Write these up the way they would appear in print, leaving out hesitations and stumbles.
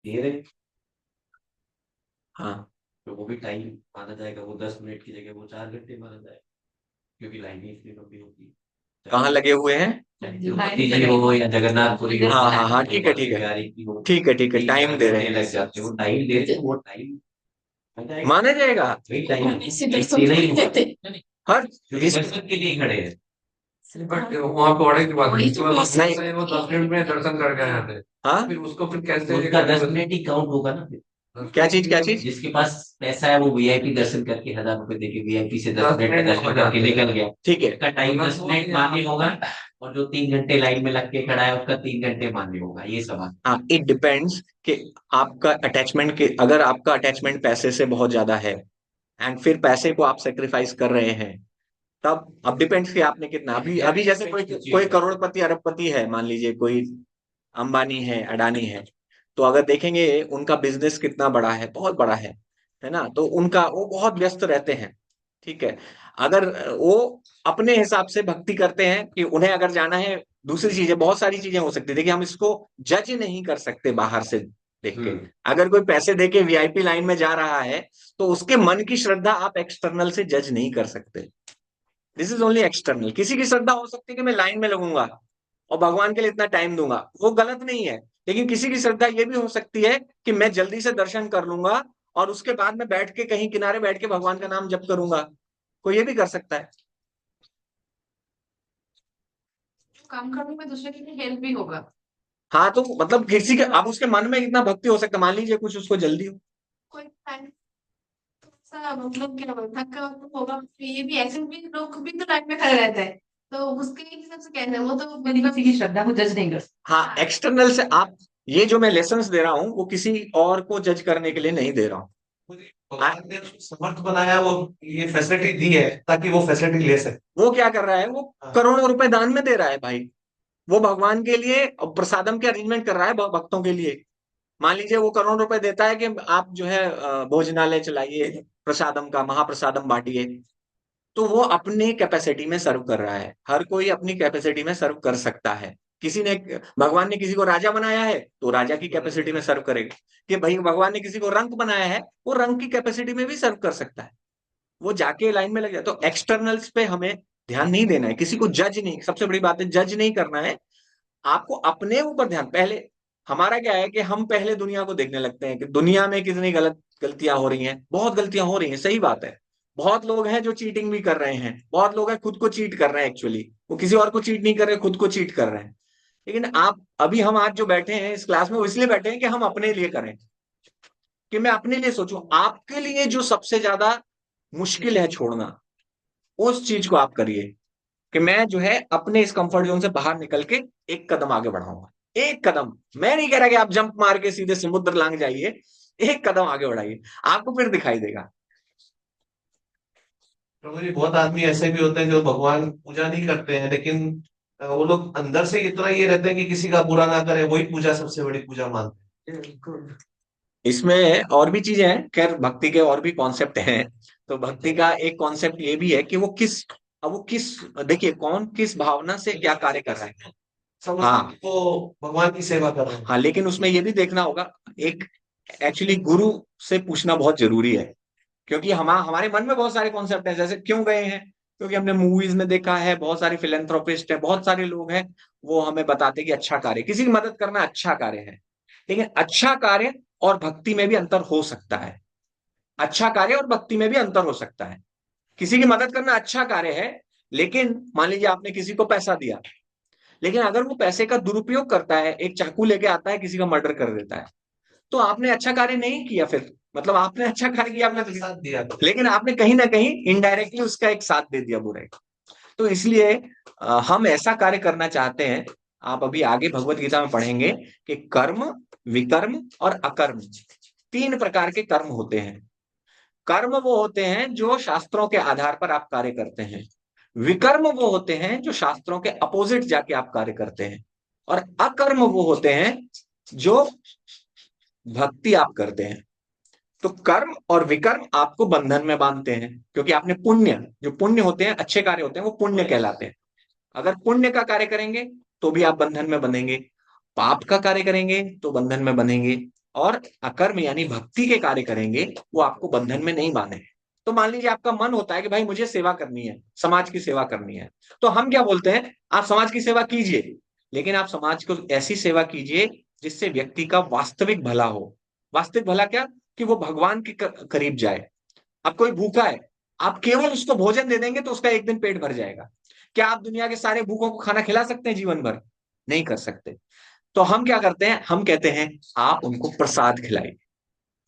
दे रहे। हाँ, तो वो भी टाइम माना जाएगा, वो 10 मिनट की जगह वो 4 घंटे माना जाएगा, क्योंकि लाइन ही इतनी लंबी होती है। कहाँ चाहे लगे हुए हैं? चाहे तिरुपति जी हो या जगन्नाथपुरी हो, हाँ हाँ हाँ, ठीक है या ठीक है। बिहारी की हो, ठीक है ठीक है, तीन टाइम चार दे रहे घंटे हैं। लग जाते हैं, वो टाइम देते हैं, वो टाइम माना जाएगा। वही टाइम देना ही होगा, हर क्योंकि इस दर्शन के लिए खड़े हैं। बट वहाँ पे ऑर्डर की बात है, तो नहीं, से वो 10 मिनट में दर्शन करके आ जाते हैं, हाँ, फिर उसको फिर कैसे उनका 10 मिनट ही काउंट होगा ना फिर। क्या चीज क्या चीज? जिसके पास पैसा है वो वीआईपी दर्शन करके 1000 रुपए देके वीआईपी से 10 मिनट में दर्शन करके निकल गया, ठीक है। उसका टाइम 10 मिनट मान्य होगा। और जो 3 घंटे लाइन में लग के खड़ा है उसका 3 घंटे मान्य होगा, ये सवाल। हाँ, इट डिपेंड्स कि आपका अटैचमेंट के, अगर आपका अटैचमेंट पैसे से बहुत ज्यादा है एंड फिर पैसे को आप सेक्रीफाइस कर रहे हैं, तब अब डिपेंड्स कि आपने कितना। अभी अभी जैसे कोई कोई करोड़पति अरबपति है, मान लीजिए कोई अंबानी है, अडानी है, तो अगर देखेंगे उनका बिजनेस कितना बड़ा है, बहुत बड़ा है ना, तो उनका वो बहुत व्यस्त रहते हैं। ठीक है, अगर वो अपने हिसाब से भक्ति करते हैं कि उन्हें अगर जाना है, दूसरी चीजें, बहुत सारी चीजें हो सकती है, देखिए हम इसको जज नहीं कर सकते बाहर से देख के। अगर कोई पैसे दे के वीआईपी लाइन में जा रहा है, तो उसके मन की श्रद्धा आप एक्सटर्नल से जज नहीं कर सकते। This is only external. किसी की श्रद्धा हो सकती है कि मैं लाइन में लगूंगा और भगवान के लिए इतना टाइम दूंगा, वो गलत नहीं है। लेकिन किसी की श्रद्धा ये भी हो सकती है कि मैं जल्दी से दर्शन कर लूंगा और उसके बाद में बैठ के कहीं किनारे बैठ के भगवान का नाम जप करूंगा। कोई ये भी कर सकता है। काम करने में दूसरे की हेल्प भी होगा। हाँ, तो मतलब किसी के, अब उसके मन में इतना भक्ति हो सकता है, मान लीजिए कुछ उसको जल्दी हो। कोई टाइम सा मतलब क्या थका होगा, तो ये भी ऐसे भी लोग भी तो लाइन में खड़े रहते हैं, तो उसके हिसाब से कहना है, वो तो मेरी किसी की श्रद्धा को जज नहीं कर सकता। हाँ, एक्सटर्नल से आप, ये जो मैं लेसन्स दे रहा हूँ वो किसी और को जज करने के लिए नहीं दे रहा हूँ। भगवान ने उसको समर्थ बनाया, वो ये फैसिलिटी दी है ताकि वो फैसिलिटी ले सके। वो क्या कर रहा है, वो करोड़ों रुपए दान में दे रहा है भाई। वो भगवान के लिए प्रसादम के अरेंजमेंट कर रहा है भक्तों के लिए। मान लीजिए वो करोड़ रुपए देता है कि आप जो है भोजनालय चलाइए, प्रसादम का महाप्रसादम बांटिए। तो वो अपनी कैपेसिटी में सर्व कर रहा है, हर कोई अपनी कैपेसिटी में सर्व कर सकता है। किसी ने, भगवान ने किसी को राजा बनाया है तो राजा की कैपेसिटी में सर्व करेगा। कि भाई भगवान ने किसी को रंक बनाया है, वो रंक की कैपेसिटी में भी सर्व कर सकता है। वो जाके लाइन में लग जाए। तो एक्सटर्नल्स पे हमें ध्यान नहीं देना है, किसी को जज नहीं, सबसे बड़ी बात है जज नहीं करना है। आपको अपने ऊपर ध्यान, पहले हमारा क्या है कि हम पहले दुनिया को देखने लगते हैं कि दुनिया में कितनी गलतियां हो रही हैं। बहुत गलतियां हो रही हैं, सही बात है। बहुत लोग हैं जो चीटिंग भी कर रहे हैं, बहुत लोग हैं खुद को चीट कर रहे हैं, एक्चुअली वो किसी और को चीट नहीं कर रहे, खुद को चीट कर रहे हैं। लेकिन आप अभी, हम आज जो बैठे हैं इस क्लास में, वो इसलिए बैठे हैं कि हम अपने लिए करें, कि मैं अपने लिए सोचूं। आपके लिए जो सबसे ज्यादा मुश्किल है छोड़ना, उस चीज को आप करिए, कि मैं जो है अपने इस कंफर्ट जोन से बाहर निकल के एक कदम आगे बढ़ाऊंगा। एक कदम, मैं नहीं कह रहा कि आप जंप मार के सीधे समुद्र लांग जाइए, एक कदम आगे बढ़ाइए, आपको फिर दिखाई देगा। प्रभु जी, बहुत आदमी ऐसे भी होते हैं जो भगवान पूजा नहीं करते हैं, लेकिन वो लोग अंदर से इतना ये रहते हैं कि किसी का बुरा ना करे, वही पूजा सबसे बड़ी पूजा मानते हैं। इसमें और भी चीजें हैं, खैर भक्ति के और भी कॉन्सेप्ट हैं। तो भक्ति का एक कॉन्सेप्ट ये भी है कि वो किस, अब वो किस, देखिए कौन किस भावना से क्या कार्य कर रहा है। समझ हाँ तो भगवान की सेवा कर रहे हैं। हाँ, लेकिन उसमें ये भी देखना होगा, एक एक्चुअली गुरु से पूछना बहुत जरूरी है। क्योंकि हमारे मन में बहुत सारे कॉन्सेप्ट हैं, जैसे क्यों गए हैं, क्योंकि हमने मूवीज में देखा है, बहुत सारे फिलेंथ्रोपिस्ट है, बहुत सारे लोग हैं, वो हमें बताते हैं कि अच्छा कार्य, किसी की मदद करना अच्छा कार्य है। लेकिन अच्छा कार्य और भक्ति में भी अंतर हो सकता है। अच्छा कार्य और भक्ति में भी अंतर हो सकता है। किसी की मदद करना अच्छा कार्य है, लेकिन मान लीजिए आपने किसी को पैसा दिया, लेकिन अगर वो पैसे का दुरुपयोग करता है, एक चाकू लेके आता है किसी का मर्डर कर देता है, तो आपने अच्छा कार्य नहीं किया फिर। मतलब आपने अच्छा कार्य किया, आपने साथ दिया। लेकिन आपने कहीं ना कहीं इनडायरेक्टली उसका एक साथ दे दिया बुराई का। तो इसलिए हम ऐसा कार्य करना चाहते हैं। आप अभी आगे भगवत गीता में पढ़ेंगे कि कर्म, विकर्म और अकर्म, 3 प्रकार के कर्म होते हैं। कर्म वो होते हैं जो शास्त्रों के आधार पर आप कार्य करते हैं। विकर्म वो होते हैं जो शास्त्रों के अपोजिट जाके आप कार्य करते हैं। और अकर्म वो होते हैं जो भक्ति आप करते हैं। तो कर्म और विकर्म आपको बंधन में बांधते हैं, क्योंकि आपने पुण्य, जो पुण्य होते हैं, अच्छे कार्य होते हैं, वो पुण्य कहलाते हैं। अगर पुण्य का कार्य करेंगे तो भी आप बंधन में बंधेंगे, पाप का कार्य करेंगे तो बंधन में बंधेंगे। और अकर्म यानी भक्ति के कार्य करेंगे, वो आपको बंधन में नहीं बांधे। तो मान लीजिए आपका मन होता है कि भाई मुझे सेवा करनी है, समाज की सेवा करनी है, तो हम क्या बोलते हैं, आप समाज की सेवा कीजिए, लेकिन आप समाज को ऐसी सेवा कीजिए जिससे व्यक्ति का वास्तविक भला हो। वास्तविक भला क्या, कि वो भगवान के करीब जाए। अब कोई भूखा है, आप केवल उसको भोजन दे देंगे तो उसका एक दिन पेट भर जाएगा। क्या आप दुनिया के सारे भूखों को खाना खिला सकते हैं जीवन भर? नहीं कर सकते। तो हम क्या करते हैं, हम कहते हैं आप उनको प्रसाद खिलाइए,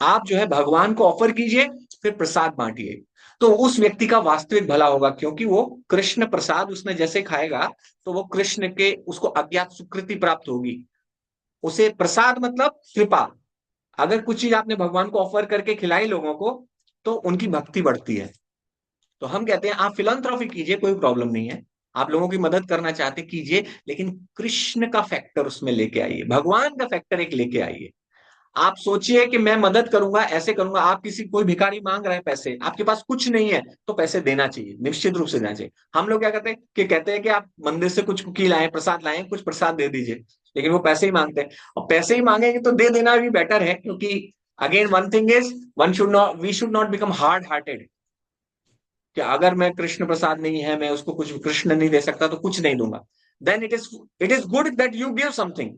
आप जो है भगवान को ऑफर कीजिए, फिर प्रसाद बांटिए। तो उस व्यक्ति का वास्तविक भला होगा, क्योंकि वो कृष्ण प्रसाद उसने जैसे खाएगा तो वो कृष्ण के, उसको अज्ञात सुकृति प्राप्त होगी। उसे प्रसाद मतलब कृपा। अगर कुछ चीज आपने भगवान को ऑफर करके खिलाई लोगों को, तो उनकी भक्ति बढ़ती है। तो हम कहते हैं आप फिलंथ्रॉफी कीजिए, कोई प्रॉब्लम नहीं है, आप लोगों की मदद करना चाहते कीजिए, लेकिन कृष्ण का फैक्टर उसमें लेके आइए, भगवान का फैक्टर एक लेके आइए। आप सोचिए कि मैं मदद करूंगा, ऐसे करूंगा, आप किसी, कोई भिखारी मांग रहा है पैसे, आपके पास कुछ नहीं है, तो पैसे देना चाहिए, निश्चित रूप से देना चाहिए। हम लोग क्या करते हैं कि कहते हैं कि आप मंदिर से कुछ कुकी लाए, प्रसाद लाए, कुछ प्रसाद दे दीजिए, लेकिन वो पैसे ही मांगते हैं। और पैसे ही मांगेंगे तो दे देना भी बेटर है, क्योंकि again one thing is, one should not, we should not become hard hearted, कि अगर मैं कृष्ण प्रसाद नहीं है, मैं उसको कुछ कृष्ण नहीं दे सकता तो कुछ नहीं दूंगा। Then it is good that you give something,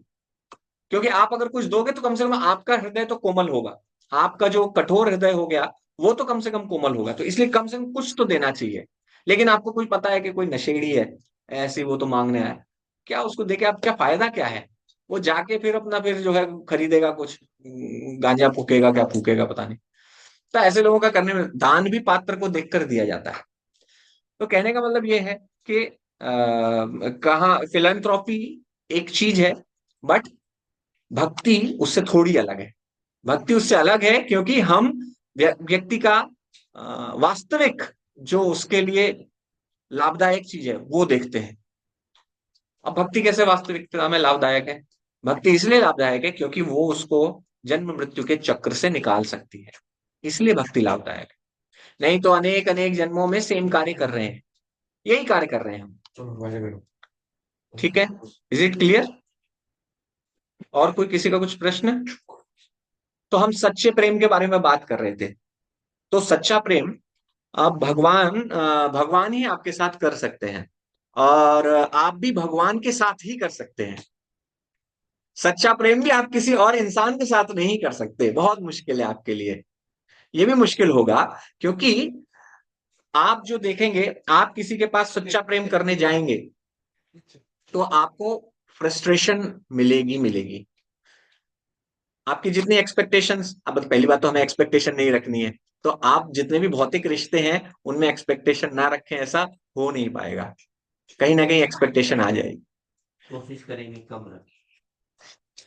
क्योंकि आप अगर कुछ दोगे तो कम से कम आपका हृदय तो कोमल होगा, आपका जो कठोर हृदय हो गया वो तो कम से कम कोमल होगा, तो इसलिए कम से कम कुछ तो देना चाहिए। लेकिन आपको कुछ पता है कि कोई नशेड़ी है, ऐसे वो तो मांगने आया, क्या उसको देके आप, क्या फायदा क्या है? वो जाके फिर अपना, फिर जो है खरीदेगा कुछ, गांजा फूकेगा, क्या फूकेगा पता नहीं। तो ऐसे लोगों का करने में, दान भी पात्र को देखकर दिया जाता है। तो कहने का मतलब ये है कि कहाँ फिलैंथ्रोपी एक चीज है, बट भक्ति उससे थोड़ी अलग है। भक्ति उससे अलग है क्योंकि हम व्यक्ति का वास्तविक जो उसके लिए लाभदायक चीज है वो देखते हैं। अब भक्ति कैसे वास्तविकता में लाभदायक है? भक्ति इसलिए लाभदायक है क्योंकि वो उसको जन्म मृत्यु के चक्र से निकाल सकती है, इसलिए भक्ति लाभदायक है। नहीं तो अनेक अनेक जन्मों में सेम कार्य कर रहे हैं, यही कार्य कर रहे हैं हम। ठीक है, इज इट क्लियर? और कोई किसी का कुछ प्रश्न? तो हम सच्चे प्रेम के बारे में बात कर रहे थे। तो सच्चा प्रेम आप भगवान ही आपके साथ कर सकते हैं, और आप भी भगवान के साथ ही कर सकते हैं। सच्चा प्रेम भी आप किसी और इंसान के साथ नहीं कर सकते, बहुत मुश्किल है आपके लिए, ये भी मुश्किल होगा। क्योंकि आप जो देखेंगे, आप किसी के पास सच्चा प्रेम करने जाएंगे तो आपको फ्रस्ट्रेशन मिलेगी मिलेगी। आपकी जितनी एक्सपेक्टेशंस, अब पहली बात तो हमें एक्सपेक्टेशन नहीं रखनी है, तो आप जितने भी भौतिक रिश्ते हैं उनमें एक्सपेक्टेशन ना रखें, ऐसा हो नहीं पाएगा, कहीं ना कहीं एक्सपेक्टेशन आ जाएगी। कोशिश करेंगे कम रखें।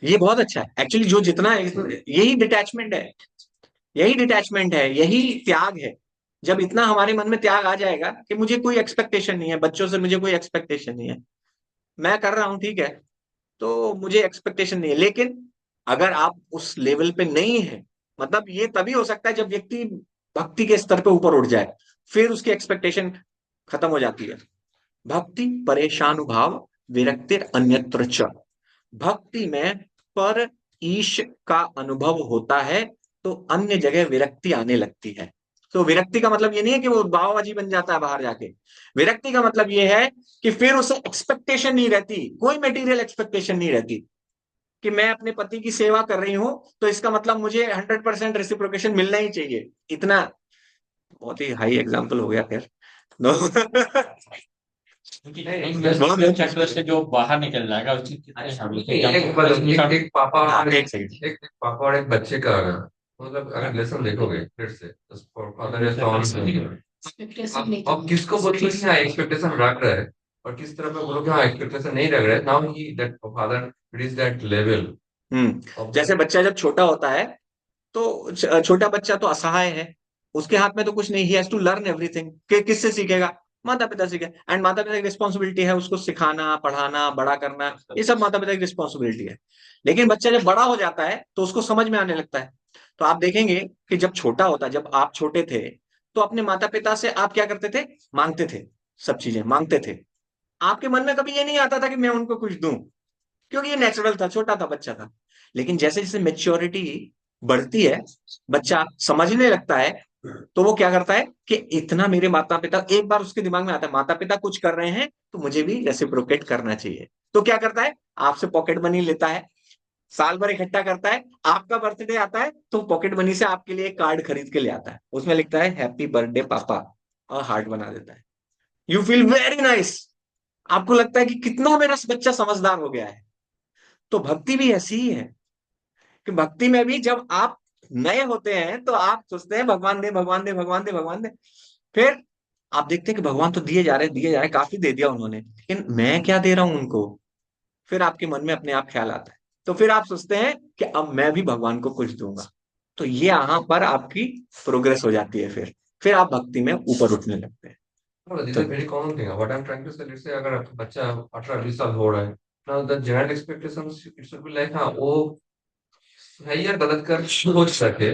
ये बहुत अच्छा है एक्चुअली, जो जितना, यही डिटैचमेंट है, यही डिटैचमेंट है, यही त्याग है। जब इतना हमारे मन में त्याग आ जाएगा कि मुझे कोई एक्सपेक्टेशन नहीं है, बच्चों से मुझे कोई एक्सपेक्टेशन नहीं है, मैं कर रहा हूं ठीक है, तो मुझे एक्सपेक्टेशन नहीं है। लेकिन अगर आप उस लेवल पे नहीं है, मतलब ये तभी हो सकता है जब व्यक्ति भक्ति के स्तर पे ऊपर उठ जाए, फिर उसकी एक्सपेक्टेशन खत्म हो जाती है। भक्ति परेशानुभाव विरक्तिर अन्यत्र च, भक्ति में पर ईश का अनुभव होता है तो अन्य जगह विरक्ति आने लगती है। तो विरक्ति का मतलब ये नहीं है कि वो भावबाजी बन जाता है बाहर जाके, विरक्ति का मतलब ये है कि फिर उसे एक्सपेक्टेशन नहीं रहती, कोई मटेरियल एक्सपेक्टेशन नहीं रहती, कि मैं अपने पति की सेवा कर रही हूं तो इसका मतलब मुझे 100% रेसिप्रोकेशन मिलना ही चाहिए। इतना बहुत ही हाई एग्जाम्पल हो गया खैर। चक्र से जो बाहर निकल जाएगा उसकी एक पापा और एक सेकंड, एक पापा और एक बच्चे का मतलब अगर लेसन देखोगे फिर से फादर इज अब किसको बोलोगे कि हाँ एक्सपेक्टेशन रख रहा है और किस तरह पे बोलोगे हाँ एक्सपेक्टेशन नहीं रख रहा है। Now he that father reach that level. जैसे बच्चा जब छोटा होता है तो छोटा बच्चा तो असहाय है, उसके हाथ में तो कुछ नहीं, he has to learn everything. किससे सीखेगा? माता पिता सीखे, एंड माता पिता की रिस्पॉन्सिबिलिटी है उसको सिखाना, पढ़ाना, बड़ा करना, ये सब माता पिता की रिस्पॉन्सिबिलिटी है। लेकिन बच्चा जब बड़ा हो जाता है तो उसको समझ में आने लगता है। तो आप देखेंगे कि जब छोटा होता है, जब आप छोटे थे तो अपने माता पिता से आप क्या करते थे? मांगते थे, सब चीजें मांगते थे। आपके मन में कभी ये नहीं आता था कि मैं उनको कुछ दूं, क्योंकि ये नेचुरल था, छोटा था, बच्चा था। लेकिन जैसे जैसे मेच्योरिटी बढ़ती है, बच्चा समझने लगता है, तो वो क्या करता है कि इतना मेरे माता पिता, एक बार उसके दिमाग में आता है माता पिता कुछ कर रहे हैं तो मुझे भी रेसिप्रोकेट करना चाहिए। तो क्या करता है, आपसे पॉकेट मनी लेता है, साल भर इकट्ठा करता है, आपका बर्थडे आता है तो पॉकेट मनी से आपके लिए एक कार्ड खरीद के ले आता है, उसमें लिखता है हैप्पी बर्थडे पापा और हार्ट बना देता है। यू फील वेरी नाइस, आपको लगता है कि कितना मेरा बच्चा समझदार हो गया है। तो भक्ति भी ऐसी ही है कि भक्ति में भी जब आप नए होते हैं तो आप सोचते हैं भगवान दे भगवान दे भगवान दे भगवान दे, फिर आप देखते हैं कि भगवान तो दिए जा रहे काफी दे दिया उन्होंने, लेकिन मैं क्या दे रहा हूं उनको। फिर आपके मन में अपने आप ख्याल आता है, तो फिर आप सोचते हैं कि अब मैं भी भगवान को कुछ दूंगा। तो ये यहाँ पर आपकी प्रोग्रेस हो जाती है, फिर आप भक्ति में ऊपर उठने लगते हैं। No, these are very common thing. What I'm trying to say, let's say अगर आपका बच्चा 18-20 साल हो रहा है, now the general expectations it should be like हाँ वो सही या गलत कर सोच सके,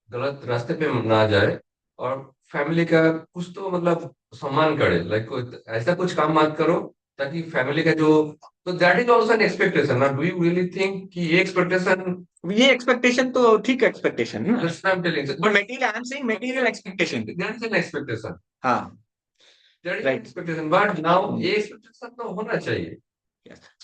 गलत रास्ते पे ना जाए, और फैमिली का कुछ तो मतलब सम्मान करे, लाइक ऐसा कुछ काम मत करो ताकि फैमिली का जो, तो that is also an expectation ना। डू यू रियली थिंक कि ये एक्सपेक्टेशन, ये एक्सपेक्टेशन तो ठीक है, एक्सपेक्टेशन है, I am telling but material, I am saying material expectation. That is an expectation, हाँ that is right, expectation, but now ये एक्सपेक्टेशन तो होना चाहिए।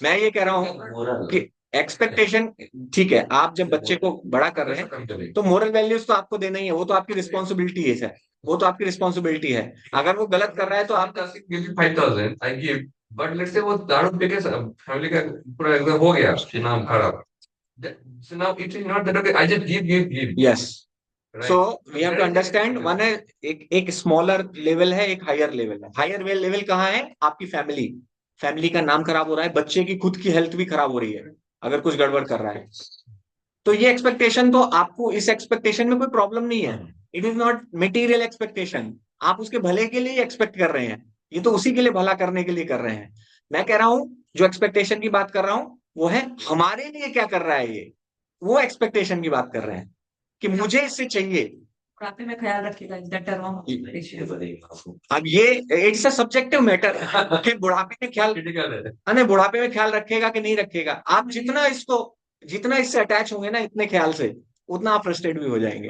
मैं ये कह रहा हूँ कि एक्सपेक्टेशन ठीक है, आप जब बच्चे को बड़ा कर रहे हैं तो मोरल वैल्यूज तो आपको देना ही है, वो तो आपकी रिस्पॉन्सिबिलिटी है सर, वो तो आपकी रिस्पॉन्सिबिलिटी है। अगर वो गलत कर रहा है तो आप 5,000 I give, but let's say वो दारू पी के फैमिली का पूरा एकदम हो गया नाम खराब, so now it is not that okay I just give yes, right? So we have to understand, one है एक स्मॉलर लेवल है, एक हायर लेवल है। हायर लेवल कहाँ है, आपकी फैमिली, फैमिली का नाम खराब हो रहा है, बच्चे की खुद की हेल्थ भी खराब हो रही है अगर कुछ गड़बड़ कर रहा है, तो ये एक्सपेक्टेशन, तो आपको इस एक्सपेक्टेशन में कोई प्रॉब्लम नहीं है। It is not material expectation, आप उसके भले के लिए एक्सपेक्ट कर रहे हैं, ये तो उसी के लिए भला करने के लिए कर रहे हैं। मैं कह रहा हूं जो एक्सपेक्टेशन की बात कर रहा हूं वो है हमारे लिए क्या कर रहा है ये, वो एक्सपेक्टेशन की बात कर रहे हैं कि मुझे इससे चाहिए। बुढ़ापे में ख्याल रखिएगा, इज दैट रॉन्ग? अब ये इट्स अ सब्जेक्टिव मैटर कि बुढ़ापे में ख्याल, क्रिटिकल है। अरे बुढ़ापे में ख्याल रखेगा कि नहीं रखेगा, आप जितना इससे अटैच होंगे ना इतने ख्याल से, उतना आप फ्रस्ट्रेट भी हो जाएंगे।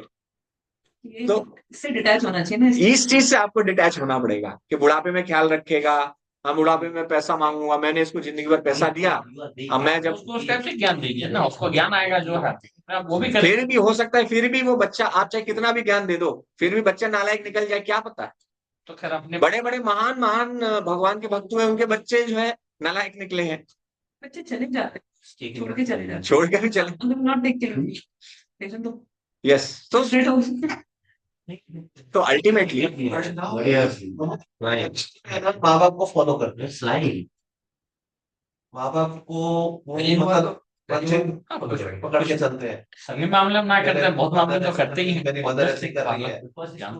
तो इससे डिटैच होना चाहिए ना, इस चीज से आपको डिटैच होना पड़ेगा कि बुढ़ापे में ख्याल रखेगा, हम बुढ़ापे में पैसा मांगूंगा, मैंने इसको जिंदगी भर पैसा दिया, अब मैं जब, उसको उस टाइप से ज्ञान दीजिए ना, उसको ज्ञान आएगा जो है आप वो भी करें। फिर भी हो सकता है फिर भी वो बच्चा, आप चाहे कितना भी ज्ञान दे दो फिर भी बच्चा नालायक निकल जाए, क्या पता। तो खैर अपने बड़े बड़े महान महान भगवान के भक्त हुए, उनके बच्चे जो है नालायक निकले हैं, बच्चे चले जाते हैं, छोड़ के चले जाते हैं, छोड़ कर भी चले। नॉट देखते तो यस, तो फ्रस्ट्रेट हो। तो अल्टीमेटली माँ बाप को फॉलो करते हैं, माँ बाप को वो मतलब बच्चे पकड़ के चलते हैं। सभी मामले में ना करते हैं, बहुत मामले में तो करते ही हैं। मेरी मदर ऐसे कर रही है,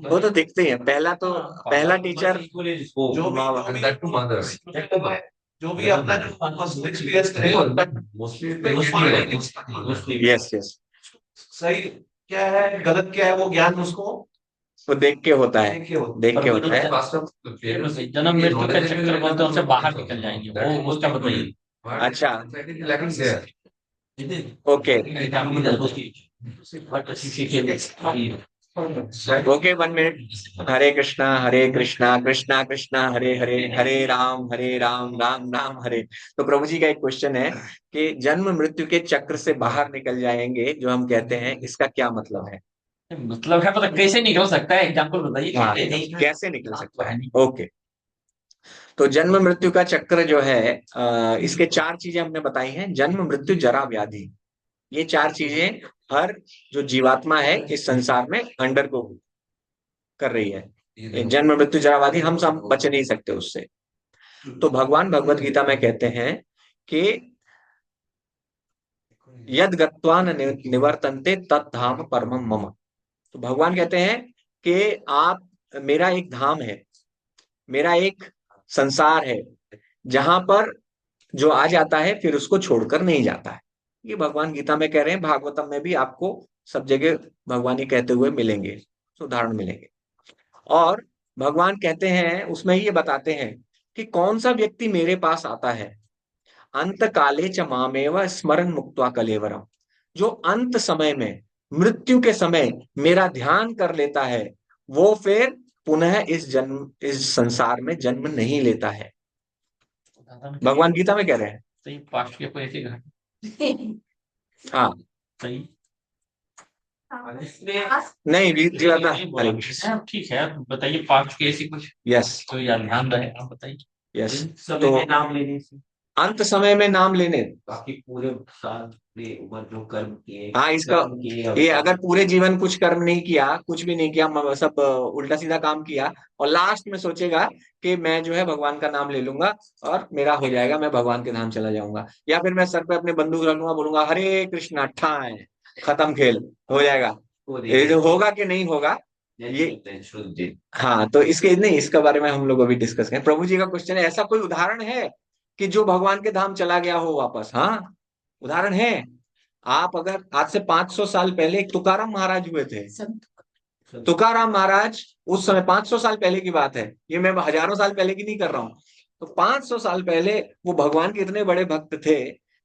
वो तो दिखते ही है, पहला टीचर जो भी And that to mother. जो भी अपना जो पर्सनल एक्सपीरियंस करेगा Mostly यस यस, सही क्या है गलत क्या है वो ज्ञान उसको वो देख के होता है, देख के होता देख के होता है। जन्म मृत्यु का चक्कर बोलते हैं, उससे बाहर निकल जाएंगे, वो उसका बताइए। अच्छा, lacking there. Okay okay, 1 minute. Hare Krishna Krishna Krishna Hare Hare, Hare Ram Ram Ram Hare. तो प्रभु जी का एक क्वेश्चन है कि जन्म मृत्यु के चक्र से बाहर निकल जाएंगे जो हम कहते हैं, इसका क्या मतलब है? मतलब है पता कैसे निकल सकता है, एग्जाम्पल बताइए। हाँ, कैसे निकल सकता है? ओके, तो जन्म मृत्यु का चक्र जो है, इसके 4 चीजें हमने बताई हैं, जन्म मृत्यु जरा व्याधि। ये 4 चीजें हर जो जीवात्मा है इस संसार में अंडर को कर रही है। जन्म मृत्यु जरा व्याधि, हम सब बच नहीं सकते उससे। तो भगवान भगवत गीता में कहते हैं कि यद गत्वा न निवर्तन्ते तद्धाम परमम मम। तो भगवान कहते हैं कि आप, मेरा एक धाम है, मेरा एक संसार है जहां पर जो आ जाता है फिर उसको छोड़कर नहीं जाता है। ये भगवान गीता में कह रहे हैं, भागवतम में भी आपको सब जगह भगवान ही कहते हुए मिलेंगे, उदाहरण मिलेंगे। और भगवान कहते हैं, उसमें ही ये बताते हैं कि कौन सा व्यक्ति मेरे पास आता है, अंत काले च मामेव स्मरण मुक्त्वा कलेवरम, जो अंत समय में, मृत्यु के समय मेरा ध्यान कर लेता है, वो फिर पुनः इस संसार में जन्म नहीं लेता है। उदाहरण भगवान गीता में कह रहे हैं। सही पास्ट के कोई ऐसी घटना हाँ, सही नहीं ज्यादा। हरे हाँ, ठीक है, बताइए पास्ट की ऐसी कुछ यस जो याद ध्यान रहे, आप बताइए। यस। समय तो में नाम लेने से अंत समय में नाम लेने, बाकी पूरे साल में उम्र जो कर्म किए, हाँ इसका, कर्म किए, ये अगर पूरे जीवन कुछ कर्म नहीं किया, कुछ भी नहीं किया, सब उल्टा सीधा काम किया, और लास्ट में सोचेगा कि मैं जो है भगवान का नाम ले लूंगा और मेरा हो जाएगा, मैं भगवान के धाम चला जाऊंगा, या फिर मैं सर पे अपने बंदूक रख लूंगा, बोलूंगा हरे कृष्णा, ठाए खत्म, खेल हो जाएगा। वो ये जो होगा कि नहीं होगा ये, देखिए हाँ, तो इसके नहीं, इसके बारे में हम लोग अभी डिस्कस करें। प्रभु जी का क्वेश्चन है, ऐसा कोई उदाहरण है कि जो भगवान के धाम चला गया हो वापस? हाँ, उदाहरण है। आप अगर आज से 500 साल पहले एक तुकाराम महाराज हुए थे, तुकाराम महाराज उस समय 500 साल पहले की बात है, ये मैं हजारों साल पहले की नहीं कर रहा हूं। तो 500 साल पहले वो भगवान के इतने बड़े भक्त थे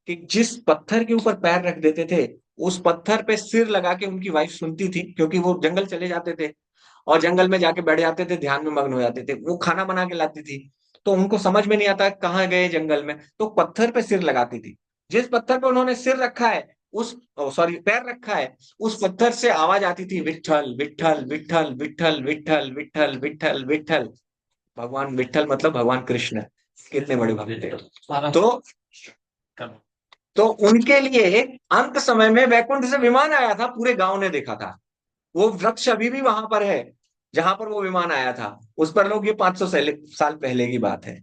कि जिस पत्थर के ऊपर पैर रख देते थे, उस पत्थर पे सिर लगा के उनकी वाइफ सुनती थी, क्योंकि वो जंगल चले जाते थे और जंगल में जाके बैठ जाते थे, ध्यान में मग्न हो जाते थे। वो खाना बना के लाती थी, तो उनको समझ में नहीं आता कहाँ गए जंगल में, तो पत्थर पे सिर लगाती थी। जिस पत्थर पे उन्होंने सिर रखा है, उस सॉरी पैर रखा है, उस पत्थर से आवाज आती थी, विठल विठल विठल विठल विठल विठल विठल विठल। भगवान विठल मतलब भगवान कृष्ण, कितने बड़े भक्त थे। तो उनके लिए अंत समय में वैकुंठ से विमान आया था, पूरे गांव ने देखा था। वो वृक्ष अभी भी वहां पर है जहां पर वो विमान आया था, उस पर लोग, ये 500 साल पहले की बात है।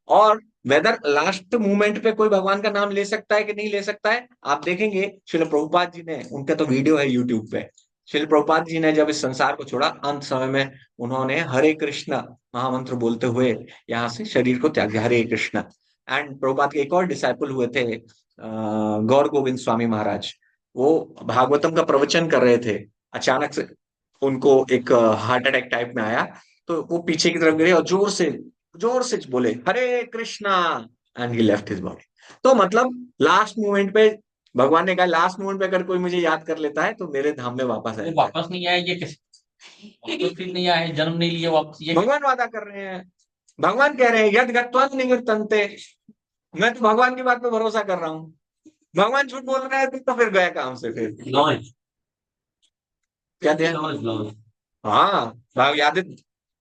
और वेदर लास्ट मोमेंट पे कोई भगवान का नाम ले सकता है कि नहीं ले सकता है, आप देखेंगे श्रील प्रभुपाद जी ने, उनका तो वीडियो है यूट्यूब पे, श्रील प्रभुपाद जी ने जब इस संसार को छोड़ा, अंत समय में उन्होंने हरे कृष्ण महामंत्र बोलते हुए यहाँ से शरीर को त्याग दिया, हरे कृष्ण। एंड प्रभुपाद के एक और डिसाइपल हुए थे, गौर गोविंद स्वामी महाराज, वो भागवतम का प्रवचन कर रहे थे, अचानक से उनको एक हार्ट अटैक टाइप में आया, तो वो पीछे की तरफ गिरे और जोर से बोले Hare Krishna, and he left his body. तो मतलब लास्ट मोमेंट पे भगवान ने कहा, लास्ट मोमेंट पे अगर कोई मुझे याद कर लेता है तो मेरे धाम में वापस वो आए। वापस नहीं आए, ये किस वापस फिर नहीं आए, जन्म नहीं लिए वापस, ये भगवान वादा कर रहे हैं, भगवान कह रहे हैं यद गत्वा निवर्तन्ते, मैं तो भगवान की बात पे भरोसा कर रहा हूँ। भगवान झूठ बोल रहे हैं तो फिर गया काम से, फिर लॉन्च क्या दिया? लॉन्च हाँ, याद है,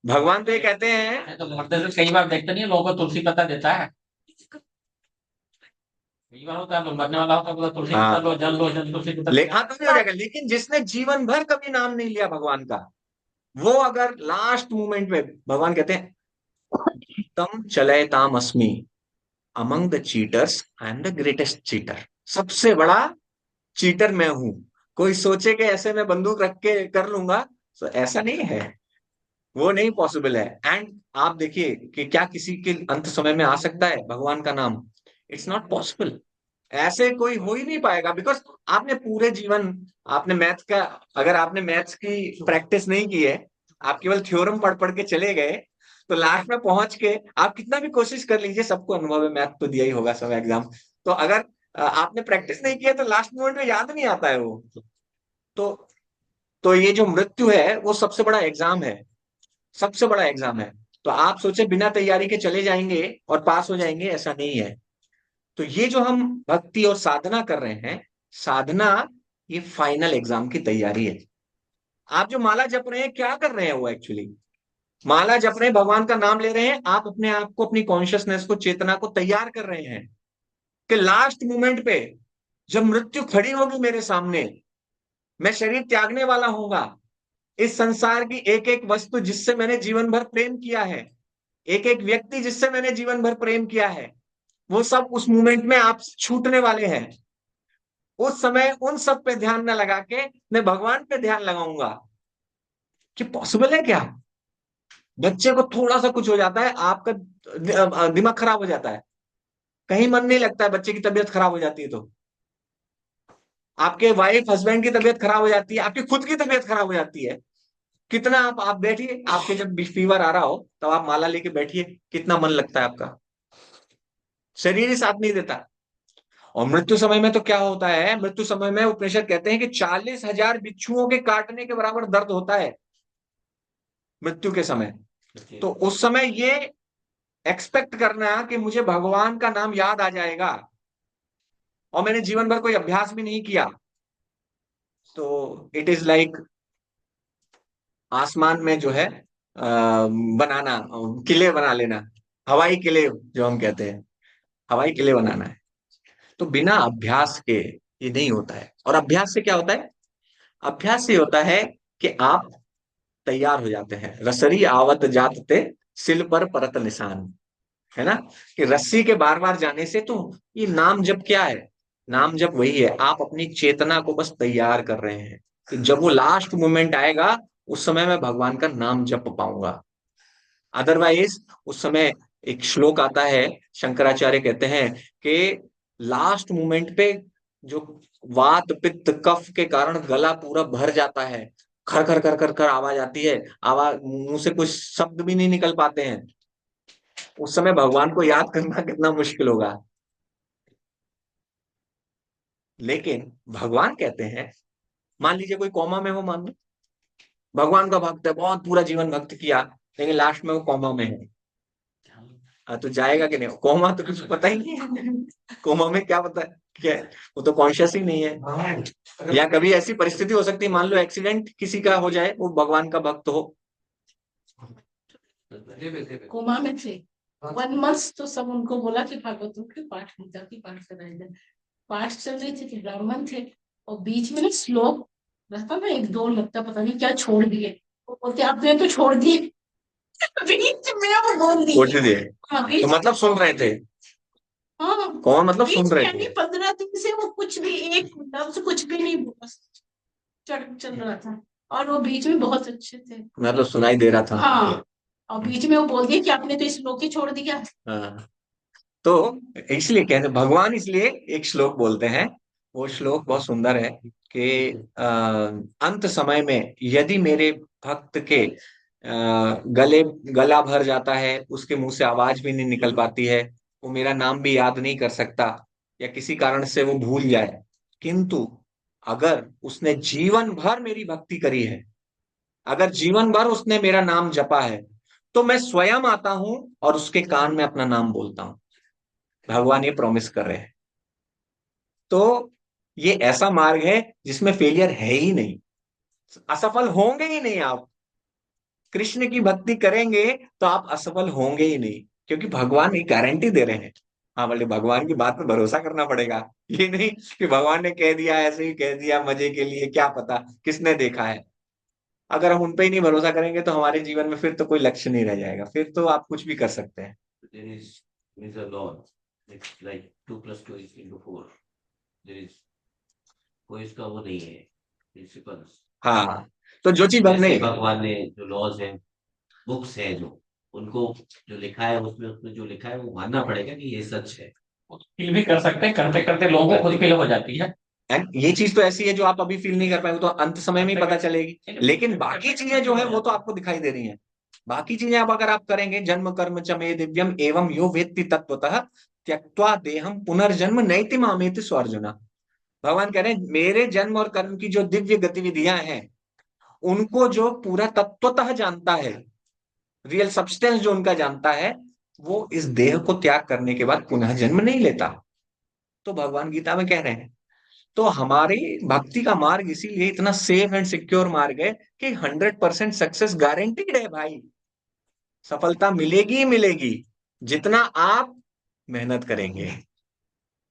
भगवान तो ये कहते हैं, तो मरते से कई बार देखते नहीं है, लोगों को तुलसी पत्ता देता है, कई बार होता है, लोग मरने वाला होता है, बोला तुलसी हाँ। पत्ता लो, जल लो, जल तुलसी पत्ता हाँ तो नहीं हो जाएगा, लेकिन जिसने जीवन भर कभी नाम नहीं लिया भगवान का, वो अगर लास्ट मोमेंट में, भगवान कहते हैं तम चलयताम अस्मि among the cheaters, I am the greatest cheater, सबसे बड़ा चीटर मैं हूं। कोई सोचे कि ऐसे मैं बंदूक रख के कर लूंगा, तो ऐसा नहीं है, वो नहीं पॉसिबल है। एंड आप देखिए कि क्या किसी के अंत समय में आ सकता है भगवान का नाम? इट्स नॉट पॉसिबल, ऐसे कोई हो ही नहीं पाएगा, बिकॉज आपने पूरे जीवन, आपने मैथ्स का, अगर आपने मैथ्स की प्रैक्टिस नहीं की है, आप केवल थ्योरम पढ़ पढ़ के चले गए, तो लास्ट में पहुंच के आप कितना भी कोशिश कर लीजिए, सबको अनुभव है, मैथ तो दिया ही होगा सब एग्जाम, तो अगर आपने प्रैक्टिस नहीं किया तो लास्ट मोमेंट में याद नहीं आता है वो। तो ये जो मृत्यु है वो सबसे बड़ा एग्जाम है, सबसे बड़ा एग्जाम है। तो आप सोचे बिना तैयारी के चले जाएंगे और पास हो जाएंगे, ऐसा नहीं है। तो ये जो हम भक्ति और साधना कर रहे हैं, साधना ये फाइनल एग्जाम की तैयारी है। आप जो माला जप रहे हैं, क्या कर रहे हैं वो एक्चुअली? माला जप रहे हैं, भगवान का नाम ले रहे हैं, आप अपने आप को, अपनी कॉन्शियसनेस को, चेतना को तैयार कर रहे हैं कि लास्ट मोमेंट पे जब मृत्यु खड़ी होगी मेरे सामने, मैं शरीर त्यागने वाला हूंगा, इस संसार की एक एक वस्तु जिससे मैंने जीवन भर प्रेम किया है, एक एक व्यक्ति जिससे मैंने जीवन भर प्रेम किया है, वो सब उस मोमेंट में आप छूटने वाले हैं। उस समय उन सब पे ध्यान न लगा के मैं भगवान पे ध्यान लगाऊंगा। कि पॉसिबल है क्या? बच्चे को थोड़ा सा कुछ हो जाता है, आपका दिमाग खराब हो जाता है, कहीं मन नहीं लगता है, बच्चे की तबीयत खराब हो जाती है, तो आपके वाइफ हस्बैंड की तबीयत खराब हो जाती है, आपकी खुद की तबीयत खराब हो जाती है। कितना आप बैठिए, आपके जब फीवर आ रहा हो तब आप माला लेके बैठिए, कितना मन लगता है आपका, शरीर ही साथ नहीं देता। और मृत्यु समय में तो क्या होता है, मृत्यु समय में उपनिषद कहते हैं कि 40,000 बिच्छुओं के काटने के बराबर दर्द होता है मृत्यु के समय। तो उस समय ये एक्सपेक्ट करना कि मुझे भगवान का नाम याद आ जाएगा, और मैंने जीवन भर कोई अभ्यास भी नहीं किया, तो इट इज लाइक आसमान में जो है बनाना, किले बना लेना, हवाई किले जो हम कहते हैं, हवाई किले बनाना है। तो बिना अभ्यास के ये नहीं होता है। और अभ्यास से क्या होता है? अभ्यास से होता है कि आप तैयार हो जाते हैं। रसरी आवत जात ते सिल पर परत निशान, है ना, कि रस्सी के बार बार जाने से तो ये नाम जप क्या है? नाम जप वही है, आप अपनी चेतना को बस तैयार कर रहे हैं कि जब वो लास्ट मोमेंट आएगा उस समय मैं भगवान का नाम जप पाऊंगा। अदरवाइज उस समय एक श्लोक आता है, शंकराचार्य कहते हैं कि लास्ट मोमेंट पे जो वात पित्त कफ के कारण गला पूरा भर जाता है, खर खर कर कर कर आवाज आती है, आवाज मुंह से कुछ शब्द भी नहीं निकल पाते हैं, उस समय भगवान को याद करना कितना मुश्किल होगा। लेकिन भगवान कहते हैं, मान लीजिए कोई कोमा में हो, मान लो भगवान का भक्त है, बहुत पूरा जीवन भक्त किया, लेकिन लास्ट में वो कोमा में है, तो जाएगा कि नहीं? कोमा तो कुछ पता ही नहीं है, कोमा में क्या पता है क्या है? वो तो कॉन्शियस ही नहीं है। या कभी ऐसी परिस्थिति हो सकती है, मान लो एक्सीडेंट किसी का हो जाए, वो भगवान का भक्त हो। कोमा में थे 1 मंथ, तो सब उनको बोला कि भागवतों के पाठ गीता की पाठ कराए जाए। पाठ चल रही थी कि ब्राह्मण थे, और बीच में ना श्लोक रहता ना, एक दो लगता पता नहीं क्या छोड़ दिए, वो बोलते आपने तो छोड़ दिए, बीच में वो बोल दिए। छोड़ दिए हाँ, तो मतलब सुन रहे थे? हाँ, कौन मतलब बीच सुन में रहे यानी थे? 15 दिन से वो कुछ भी एक लफ्ज कुछ भी नहीं बोला, चल रहा था, और वो बीच में बहुत अच्छे थे। मतलब सुनाई दे रहा था। हाँ, और बीच में वो बोल दिया कि आपने तो इस श्लोक ही छोड़ दिया। हाँ, तो इसलिए कहते भगवान, इसलिए एक श्लोक बोलते हैं, वो श्लोक बहुत सुंदर है कि अंत समय में यदि मेरे भक्त के गला भर जाता है, उसके मुंह से आवाज भी नहीं निकल पाती है, वो मेरा नाम भी याद नहीं कर सकता, या किसी कारण से वो भूल जाए, किंतु अगर उसने जीवन भर मेरी भक्ति करी है, अगर जीवन भर उसने मेरा नाम जपा है, तो मैं स्वयं आता हूं और उसके कान में अपना नाम बोलता हूं। भगवान ये प्रॉमिस कर रहे हैं। तो ये ऐसा मार्ग है जिसमें फेलियर है ही नहीं, असफल होंगे ही नहीं आप। कृष्ण की भक्ति करेंगे तो आप असफल होंगे ही नहीं, क्योंकि भगवान एक गारंटी दे रहे हैं। हाँ, बोले भगवान की बात पे भरोसा करना पड़ेगा, ये नहीं कि भगवान ने कह दिया, ऐसे ही कह दिया मजे के लिए, क्या पता किसने देखा है। अगर हम उन पे ही नहीं भरोसा करेंगे तो हमारे जीवन में फिर तो कोई लक्ष्य नहीं रह जाएगा, फिर तो आप कुछ भी कर सकते हैं। There is a law. It's like 2 + 2 = 4. There is कोई इसका वो नहीं है प्रिंसिपल्स। हाँ, तो जो चीज जैसे नहीं, भगवान ने जो लॉज है, बुक्स है, जो उनको जो लिखा है उसमें उसमें जो लिखा है वो मानना पड़ेगा कि ये सच है। फील भी कर सकते हैं, करते करते लोगों को खुद फील हो जाती है। एंड ये चीज तो ऐसी है जो आप अभी फील नहीं कर पाए, वो तो अंत समय में ही पता चलेगी। लेकिन बाकी चीजें जो है वो तो आपको दिखाई दे रही हैं। बाकी चीजें अब अगर आप करेंगे, जन्म कर्म च मे दिव्यम एवं यो वेत्ति तत्वतः त्यक्त्वा देहम पुनर्जन्म नैति मामेति स्वार्जुना। भगवान कह रहे हैं मेरे जन्म और कर्म की जो दिव्य गतिविधियां हैं, उनको जो पूरा तत्वतः जानता है, रियल सब्सटेंस जो उनका जानता है, वो इस देह को त्याग करने के बाद पुनः जन्म नहीं लेता। तो भगवान गीता में कह रहे हैं। तो हमारी भक्ति का मार्ग इसीलिए इतना सेफ एंड सिक्योर मार्ग है कि 100% सक्सेस गारंटीड है भाई। सफलता मिलेगी ही मिलेगी, जितना आप मेहनत करेंगे,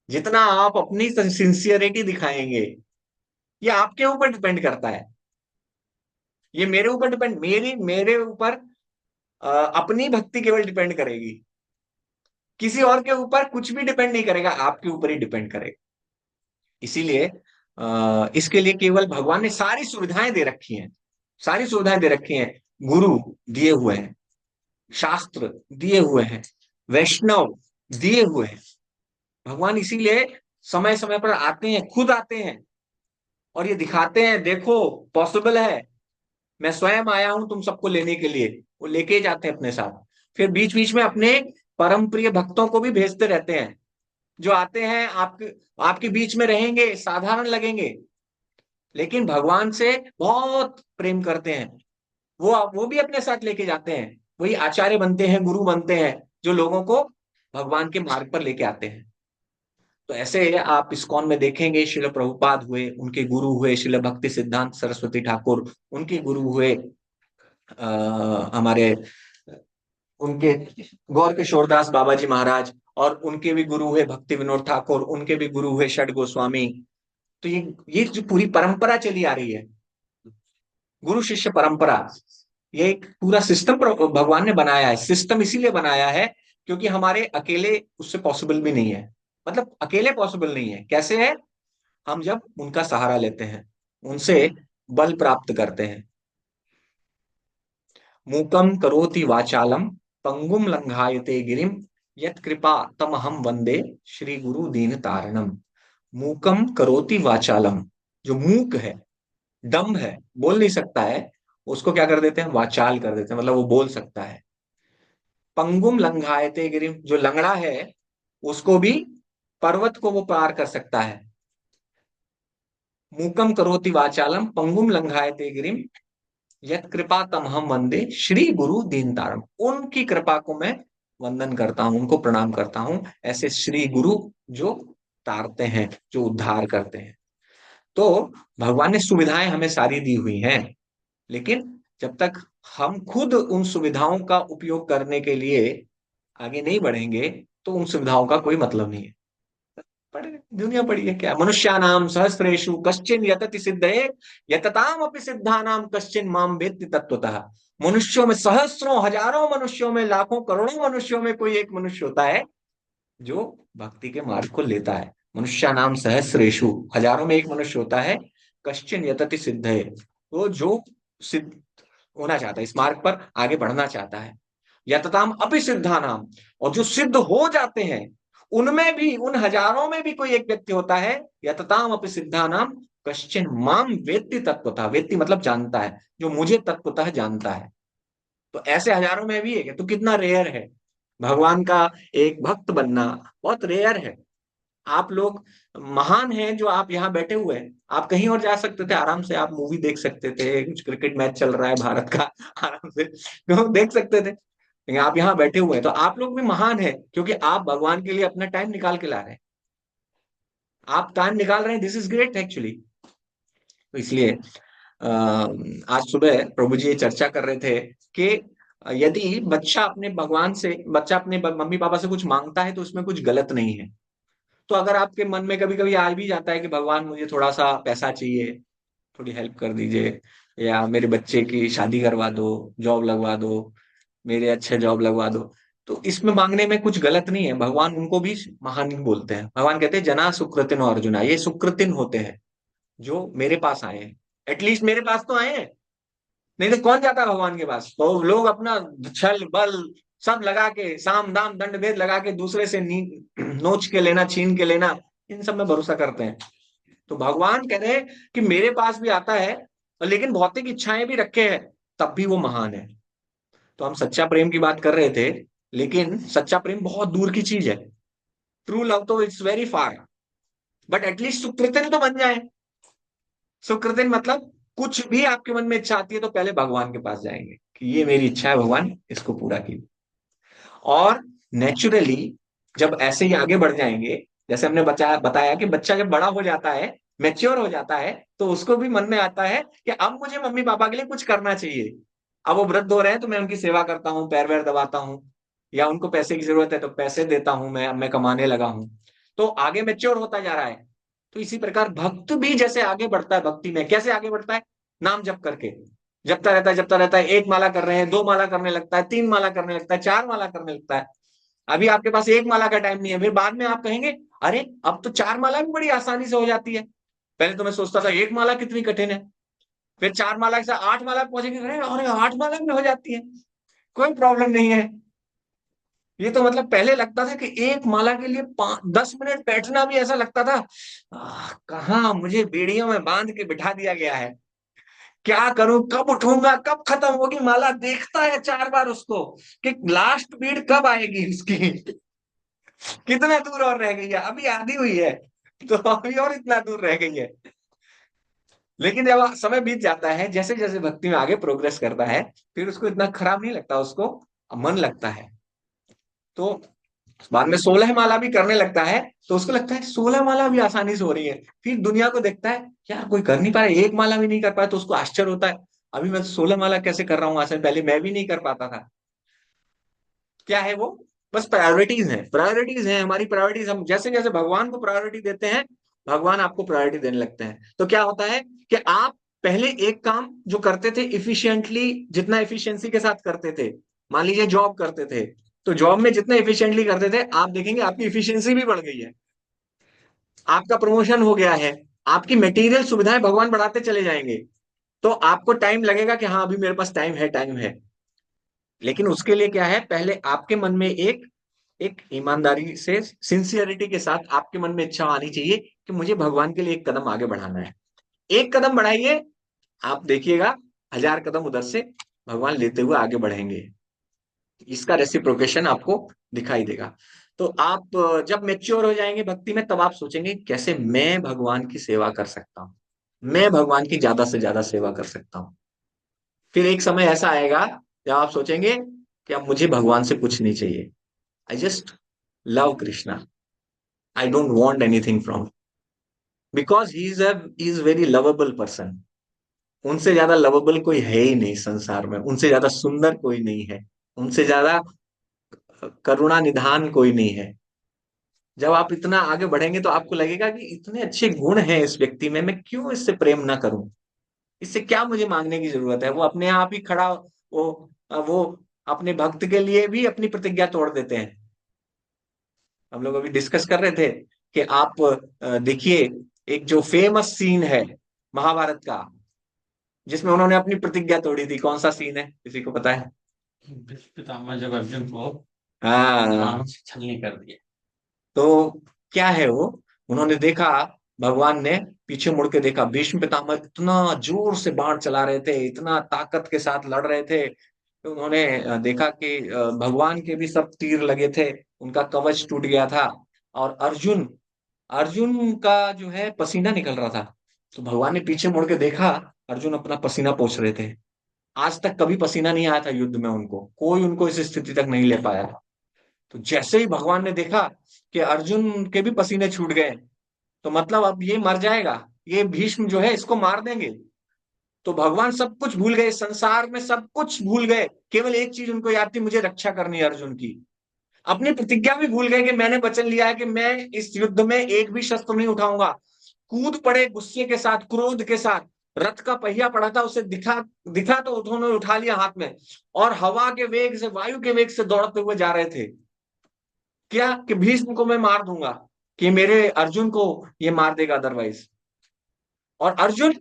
जितना आप अपनी सिंसियरिटी दिखाएंगे, ये आपके ऊपर डिपेंड करता है। ये मेरे ऊपर डिपेंड, मेरे ऊपर अपनी भक्ति केवल डिपेंड करेगी, किसी और के ऊपर कुछ भी डिपेंड नहीं करेगा, आपके ऊपर ही डिपेंड करेगा। इसीलिए इसके लिए केवल भगवान ने सारी सुविधाएं दे रखी हैं, सारी सुविधाएं दे रखी हैं। गुरु दिए हुए हैं, शास्त्र दिए हुए हैं, वैष्णव दिए हुए हैं। भगवान इसीलिए समय समय पर आते हैं, खुद आते हैं और ये दिखाते हैं, देखो पॉसिबल है, मैं स्वयं आया हूं तुम सबको लेने के लिए। वो लेके जाते हैं अपने साथ। फिर बीच बीच में अपने परम प्रिय भक्तों को भी भेजते रहते हैं, जो आते हैं आपके बीच में रहेंगे, साधारण लगेंगे, लेकिन भगवान से बहुत प्रेम करते हैं। वो भी अपने साथ लेके जाते हैं, वही आचार्य बनते हैं, गुरु बनते हैं, जो लोगों को भगवान के मार्ग पर लेके आते हैं। तो ऐसे आप इस्कॉन में देखेंगे, श्रील प्रभुपाद हुए, उनके गुरु हुए श्रील भक्ति सिद्धांत सरस्वती ठाकुर, उनके गुरु हुए हमारे उनके गौर किशोरदास बाबा जी महाराज, और उनके भी गुरु हुए भक्ति विनोद ठाकुर, उनके भी गुरु हुए षड गोस्वामी। तो ये जो पूरी परंपरा चली आ रही है, गुरु शिष्य परंपरा, ये एक पूरा सिस्टम भगवान ने बनाया है। सिस्टम इसीलिए बनाया है क्योंकि हमारे अकेले उससे पॉसिबल भी नहीं है। मतलब अकेले पॉसिबल नहीं है, कैसे है? हम जब उनका सहारा लेते हैं, उनसे बल प्राप्त करते हैं। मूकम करोति वाचालम पंगुम लंघायते गिरिम यत कृपा तमहम वंदे श्री गुरु दीन तारणम। मूकम करोति वाचालम, जो मूक है, डम्ब है, बोल नहीं सकता है, उसको क्या कर देते हैं? वाचाल कर देते हैं, मतलब वो बोल सकता है। पंगुम लंघायते गिरिम, जो लंगड़ा है उसको भी, पर्वत को वो पार कर सकता है। मूकम करोति वाचालम पंगुम लंघायते गिरिम यत कृपा तमहम वंदे श्री गुरु दीनतारम। उनकी कृपा को मैं वंदन करता हूं, उनको प्रणाम करता हूं, ऐसे श्री गुरु जो तारते हैं, जो उद्धार करते हैं। तो भगवान ने सुविधाएं हमें सारी दी हुई हैं, लेकिन जब तक हम खुद उन सुविधाओं का उपयोग करने के लिए आगे नहीं बढ़ेंगे तो उन सुविधाओं का कोई मतलब नहीं है। पढ़े, दुनिया पड़ी है क्या? मनुष्यानाम सहस्रेषु कश्चिन यतति सिद्धये यतताम अपि सिद्धानाम कश्चिन माम वेत्ति तत्वतः। मनुष्यों में सहस्रों, हजारों मनुष्यों में, लाखों करोड़ों मनुष्यों में कोई एक मनुष्य होता है जो भक्ति के मार्ग को लेता है। मनुष्यानाम सहस्रेषु, हजारों में एक मनुष्य होता है, कश्चिन यतति सिद्धये, वो जो सिद्ध होना चाहता है, इस मार्ग पर आगे बढ़ना चाहता है। यतताम अपि सिद्धानाम, और जो सिद्ध हो जाते हैं उनमें भी, उन हजारों में भी कोई एक व्यक्ति होता है, यतताम अपि सिद्धानाम कश्चिन माम वेत्ति तत्वतः। वेत्ति मतलब जानता है, जो मुझे तत्वतः जानता है। तो ऐसे हजारों में भी है, तो कितना रेयर है भगवान का एक भक्त बनना, बहुत रेयर है। आप लोग महान हैं जो आप यहाँ बैठे हुए हैं। आप कहीं और जा सकते थे आराम से, आप मूवी देख सकते थे, कुछ क्रिकेट मैच चल रहा है भारत का, आराम से तो देख सकते थे, लेकिन आप यहाँ बैठे हुए हैं, तो आप लोग भी महान है क्योंकि आप भगवान के लिए अपना टाइम निकाल के ला रहे हैं। आप टाइम निकाल रहे हैं, दिस इज ग्रेट एक्चुअली। तो इसलिए आज सुबह प्रभु जी ये चर्चा कर रहे थे कि यदि बच्चा अपने मम्मी पापा से कुछ मांगता है तो उसमें कुछ गलत नहीं है। तो अगर आपके मन में कभी कभी आ भी जाता है कि भगवान मुझे थोड़ा सा पैसा चाहिए, थोड़ी हेल्प कर दीजिए, या मेरे बच्चे की शादी करवा दो, जॉब लगवा दो, मेरे अच्छे जॉब लगवा दो, तो इसमें मांगने में कुछ गलत नहीं है। भगवान उनको भी महान ही बोलते हैं। भगवान कहते हैं जना सुकृतिन और अर्जुना, ये सुकृतिन होते हैं जो मेरे पास आए हैं। एटलीस्ट मेरे पास तो आए हैं, नहीं तो कौन जाता है भगवान के पास? तो लोग अपना छल बल सब लगा के, साम दाम दंड भेद लगा के दूसरे से नोच के लेना, छीन के लेना, इन सब में भरोसा करते हैं। तो भगवान कह रहे हैं कि मेरे पास भी आता है, लेकिन भौतिक इच्छाएं भी रखे हैं, तब भी वो महान है। तो हम सच्चा प्रेम की बात कर रहे थे, लेकिन सच्चा प्रेम बहुत दूर की चीज है। ट्रू लव तो it's very far, but at least सुकृतिन तो बन जाए। सुकृतिन मतलब कुछ भी आपके मन में इच्छा आती है तो पहले भगवान के पास जाएंगे कि ये मेरी इच्छा है भगवान, इसको पूरा कीजिए। और नेचुरली जब ऐसे ही आगे बढ़ जाएंगे, जैसे हमने बताया कि बच्चा जब बड़ा हो जाता है, मैच्योर हो जाता है, तो उसको भी मन में आता है कि अब मुझे मम्मी पापा के लिए कुछ करना चाहिए। अब वो वृद्ध हो रहे हैं तो मैं उनकी सेवा करता हूँ, पैर वैर दबाता हूँ, या उनको पैसे की जरूरत है तो पैसे देता हूं, मैं कमाने लगा हूं। तो आगे मैच्योर होता जा रहा है। तो इसी प्रकार भक्त भी जैसे आगे बढ़ता है भक्ति में, कैसे आगे बढ़ता है? नाम जप करके जपता रहता है। एक माला कर रहे हैं, दो माला करने लगता है, तीन माला करने लगता है, चार माला करने लगता है। अभी आपके पास एक माला का टाइम नहीं है, फिर बाद में आप कहेंगे अरे अब तो चार माला भी बड़ी आसानी से हो जाती है। पहले तो मैं सोचता था एक माला कितनी कठिन है, फिर चार माला से आठ माला पहुंचेंगे, अरे आठ माला में हो जाती है, कोई प्रॉब्लम नहीं है। ये तो मतलब पहले लगता था कि एक माला के लिए 10 मिनट बैठना भी ऐसा लगता था, कहाँ मुझे बेड़ियों में बांध के बिठा दिया गया है, क्या करूं, कब उठूंगा, कब खत्म होगी माला। देखता है 4 बार उसको कि लास्ट बीट कब आएगी उसकी। कितना दूर और रह गई है, अभी आधी हुई है, तो अभी और इतना दूर रह गई है। लेकिन जब समय बीत जाता है, जैसे जैसे भक्ति में आगे प्रोग्रेस करता है, फिर उसको इतना खराब नहीं लगता, उसको मन लगता है। तो बाद में 16 माला भी करने लगता है, तो उसको लगता है 16 माला भी आसानी से हो रही है। फिर दुनिया को देखता है यार कोई कर नहीं पा रहा, एक माला भी नहीं कर पाया, तो उसको आश्चर्य होता है, अभी मैं 16 माला कैसे कर रहा हूँ, आसान पहले मैं भी नहीं कर पाता था। क्या है वो? बस प्रायोरिटीज है, प्रायोरिटीज है हमारी प्रायोरिटीज। हम जैसे जैसे भगवान को प्रायोरिटी देते हैं, भगवान आपको प्रायोरिटी देने लगते हैं। तो क्या होता है कि आप पहले एक काम जो करते थे इफिशिएंटली, जितना इफिशियंसी के साथ करते थे, मान लीजिए जॉब करते थे, तो जॉब में जितना इफिशिएंटली करते थे, आप देखेंगे आपकी इफिशियंसी भी बढ़ गई है, आपका प्रमोशन हो गया है, आपकी मटेरियल सुविधाएं भगवान बढ़ाते चले जाएंगे। तो आपको टाइम लगेगा कि हाँ अभी मेरे पास टाइम है, टाइम है। लेकिन उसके लिए क्या है, पहले आपके मन में एक एक ईमानदारी से, सिंसियरिटी के साथ आपके मन में इच्छा आनी चाहिए कि मुझे भगवान के लिए एक कदम आगे बढ़ाना है। एक कदम बढ़ाइए, आप देखिएगा 1000 कदम उधर से भगवान लेते हुए आगे बढ़ेंगे। इसका रेसिप्रोकेशन आपको दिखाई देगा। तो आप जब मेच्योर हो जाएंगे भक्ति में, तब आप सोचेंगे कैसे मैं भगवान की सेवा कर सकता हूँ, मैं भगवान की ज्यादा से ज्यादा सेवा कर सकता हूँ। फिर एक समय ऐसा आएगा जब आप सोचेंगे कि अब मुझे भगवान से कुछ नहीं चाहिए, I just love Krishna, I don't want anything from, because he is very lovable person. उनसे ज्यादा लवेबल कोई है ही नहीं संसार में, उनसे ज्यादा सुंदर कोई नहीं है, उनसे ज्यादा करुणा निधान कोई नहीं है। जब आप इतना आगे बढ़ेंगे तो आपको लगेगा कि इतने अच्छे गुण हैं इस व्यक्ति में, मैं क्यों इससे प्रेम ना करूं, इससे क्या मुझे मांगने की जरूरत है। वो अपने आप ही खड़ा, वो अपने भक्त के लिए भी अपनी प्रतिज्ञा तोड़ देते हैं। हम लोग अभी डिस्कस कर रहे थे कि आप देखिए, एक जो फेमस सीन है महाभारत का, जिसमें उन्होंने अपनी प्रतिज्ञा तोड़ी थी, कौन सा सीन है, किसी को पता है? भीष्म पितामह जब अर्जुन को हाँ, बाण से छलनी कर दिया। तो क्या है वो, उन्होंने देखा, भगवान ने पीछे मुड़ के देखा, भीष्म पितामह इतना जोर से बाण चला रहे थे, इतना ताकत के साथ लड़ रहे थे, तो उन्होंने देखा कि भगवान के भी सब तीर लगे थे, उनका कवच टूट गया था, और अर्जुन अर्जुन का जो है पसीना निकल रहा था। तो भगवान ने पीछे मुड़ के देखा, अर्जुन अपना पसीना पोंछ रहे थे। आज तक कभी पसीना नहीं आया था युद्ध में उनको, कोई उनको इस स्थिति तक नहीं ले पाया। तो जैसे ही भगवान ने देखा कि अर्जुन के भी पसीने छूट गए, तो मतलब अब ये मर जाएगा, ये भीष्म जो है इसको मार देंगे। तो भगवान सब कुछ भूल गए, संसार में सब कुछ भूल गए, केवल एक चीज उनको याद थी, मुझे रक्षा करनी है अर्जुन की। अपनी प्रतिज्ञा भी भूल गए कि मैंने वचन लिया है कि मैं इस युद्ध में एक भी शस्त्र नहीं उठाऊंगा। कूद पड़े गुस्से के साथ, क्रोध के साथ, रथ का पहिया पड़ा था उसे दिखा दिखा तो उन्होंने उठा लिया हाथ में, और हवा के वेग से, वायु के वेग से दौड़ते हुए जा रहे थे। क्या कि भीष्म को मैं मार दूंगा, कि मेरे अर्जुन को ये मार देगा अदरवाइज। और अर्जुन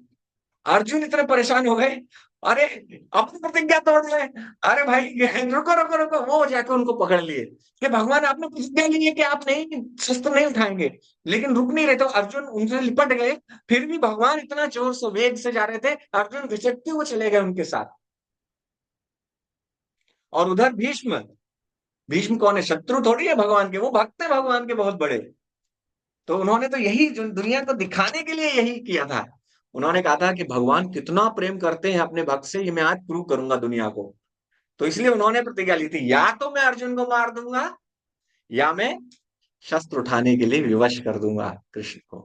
अर्जुन इतने परेशान हो गए, अरे अपनी प्रतिज्ञा तोड़ रहे हैं, अरे भाई रुको रुको रुको, वो जाकर उनको पकड़ लिए कि भगवान आपने प्रतिज्ञा ली है कि आप नहीं, शस्त्र नहीं उठाएंगे। लेकिन रुक नहीं रहे, तो अर्जुन उनसे लिपट गए। फिर भी भगवान इतना जोर से वेग से जा रहे थे, अर्जुन घिसटते हुए चले गए उनके साथ। और उधर भीष्म, भीष्म कौन है, शत्रु थोड़ी है भगवान के, वो भक्त है भगवान के बहुत बड़े। तो उन्होंने तो यही जो दुनिया को दिखाने के लिए यही किया था। उन्होंने कहा था कि भगवान कितना प्रेम करते हैं अपने भक्त से, ये मैं आज प्रूव करूंगा दुनिया को। तो इसलिए उन्होंने प्रतिज्ञा ली थी, या तो मैं अर्जुन को मार दूंगा, या मैं शस्त्र उठाने के लिए विवश कर दूंगा कृष्ण को।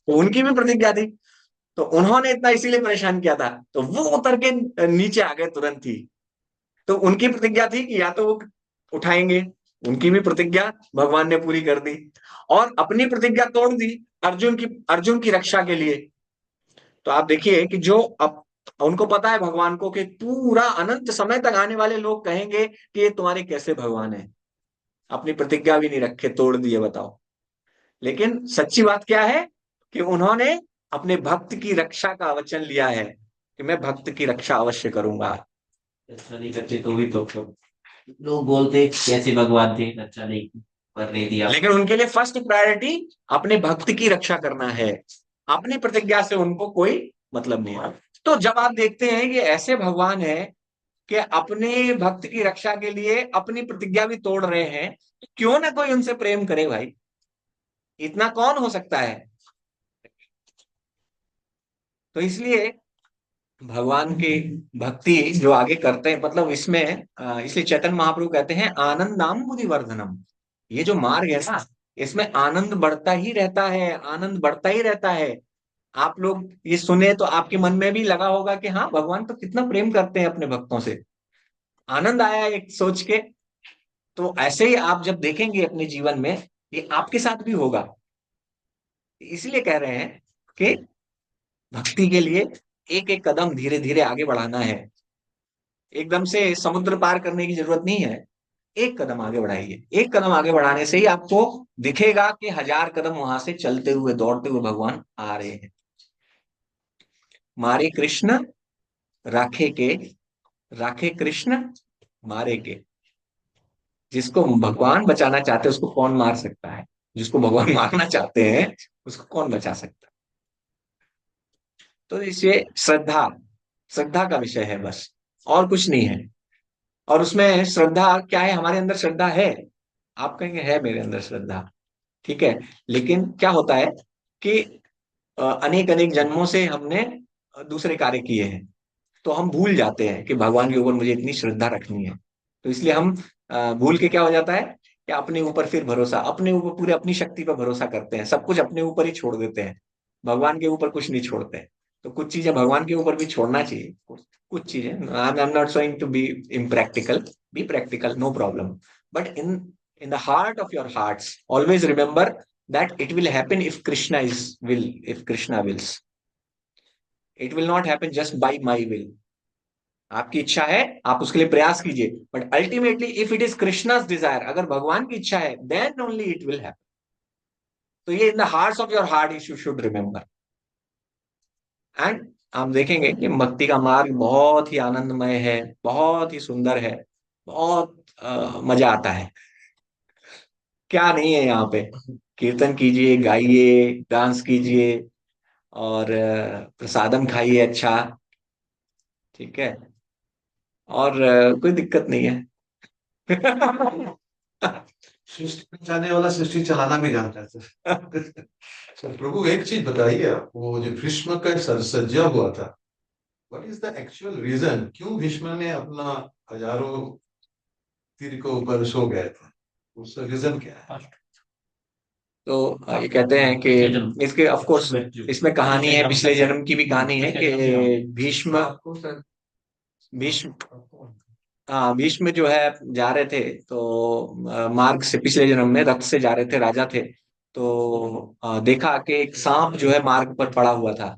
तो उनकी भी प्रतिज्ञा थी, तो उन्होंने इतना इसीलिए परेशान किया था, तो वो उतर के नीचे आ गए तुरंत ही। तो उनकी प्रतिज्ञा थी कि या तो वो उठाएंगे, उनकी भी प्रतिज्ञा भगवान ने पूरी कर दी, और अपनी प्रतिज्ञा तोड़ दी अर्जुन की रक्षा के लिए। तो आप देखिए कि जो अब उनको पता है भगवान को कि पूरा अनंत समय तक आने वाले लोग कहेंगे कि ये तुम्हारे कैसे भगवान है, अपनी प्रतिज्ञा भी नहीं रखे, तोड़ दिए, बताओ। लेकिन सच्ची बात क्या है कि उन्होंने अपने भक्त की रक्षा का वचन लिया है कि मैं भक्त की रक्षा अवश्य करूंगा। अच्छा नहीं करते तो भी तो लोग बोलते कैसे भगवान थे, अच्छा नहीं करने दिया। लेकिन उनके लिए फर्स्ट प्रायोरिटी अपने भक्त की रक्षा करना है, अपनी प्रतिज्ञा से उनको कोई मतलब नहीं है। तो जब आप देखते हैं कि ऐसे भगवान है कि अपने भक्त की रक्षा के लिए अपनी प्रतिज्ञा भी तोड़ रहे हैं, तो क्यों ना कोई उनसे प्रेम करे भाई। इतना कौन हो सकता है। तो इसलिए भगवान की भक्ति जो आगे करते हैं, मतलब इसमें इसलिए चैतन्य महाप्रभु कहते हैं आनंद नाम बुद्धि वर्धनम। ये जो मार्ग है ना, इसमें आनंद बढ़ता ही रहता है, आनंद बढ़ता ही रहता है। आप लोग ये सुने तो आपके मन में भी लगा होगा कि हाँ, भगवान तो कितना प्रेम करते हैं अपने भक्तों से। आनंद आया एक सोच के। तो ऐसे ही आप जब देखेंगे अपने जीवन में, ये आपके साथ भी होगा। इसलिए कह रहे हैं कि भक्ति के लिए एक एक कदम धीरे धीरे आगे बढ़ाना है। एकदम से समुद्र पार करने की जरूरत नहीं है। एक कदम आगे बढ़ाइए। एक कदम आगे बढ़ाने से ही आपको दिखेगा कि 1000 कदम वहां से चलते हुए दौड़ते हुए भगवान आ रहे हैं। मारे कृष्ण राखे के, राखे कृष्ण मारे के। जिसको भगवान बचाना चाहते हैं उसको कौन मार सकता है, जिसको भगवान मारना चाहते हैं उसको कौन बचा सकता है। तो इसे श्रद्धा, श्रद्धा का विषय है बस, और कुछ नहीं है। और उसमें श्रद्धा क्या है, हमारे अंदर श्रद्धा है। आप कहेंगे है मेरे अंदर श्रद्धा, ठीक है। लेकिन क्या होता है कि अनेक अनेक जन्मों से हमने दूसरे कार्य किए हैं, तो हम भूल जाते हैं कि भगवान के ऊपर मुझे इतनी श्रद्धा रखनी है। तो इसलिए हम भूल के क्या हो जाता है कि अपने ऊपर फिर भरोसा, अपने ऊपर पूरे अपनी शक्ति पर भरोसा करते हैं, सब कुछ अपने ऊपर ही छोड़ देते हैं, भगवान के ऊपर कुछ नहीं छोड़ते हैं। तो कुछ चीजें भगवान के ऊपर भी छोड़ना चाहिए। कुछ चीजें, I am not going to be impractical, be practical, no problem, but in the heart of your hearts always remember that it will happen if Krishna is will, if Krishna wills. It will not happen just by my will. आपकी इच्छा है, आप उसके लिए प्रयास कीजिए, but ultimately if it is Krishna's desire, अगर भगवान की इच्छा है, then only it will happen. तो ये in the hearts of your heart you should remember. And आप देखेंगे कि भक्ति का मार्ग बहुत ही आनंदमय है, बहुत ही सुंदर है, बहुत मजा आता है। क्या नहीं है यहाँ पे। कीर्तन कीजिए, गाइए, डांस कीजिए, और प्रसादम खाइए अच्छा, ठीक है। और कोई दिक्कत नहीं है। सृष्टि बचाने वाला सृष्टि चलाना भी जानता है सर। सर प्रभु एक चीज बताइए आप, वो जो भीष्म का सज्जा हुआ था, what is the actual reason, क्यों भीष्म ने अपना हजारों तीर को ऊपर सो गए थे, उसका रीजन क्या है? तो ये कहते हैं कि इसके ऑफ कोर्स इसमें कहानी है, पिछले जन्म की भी कहानी है कि भीष्म, आपको सर भीष्म, हाँ, भीष्म जो है जा रहे थे, तो मार्ग से पिछले जन्म में रथ से जा रहे थे, राजा थे। तो देखा कि एक सांप जो है मार्ग पर पड़ा हुआ था।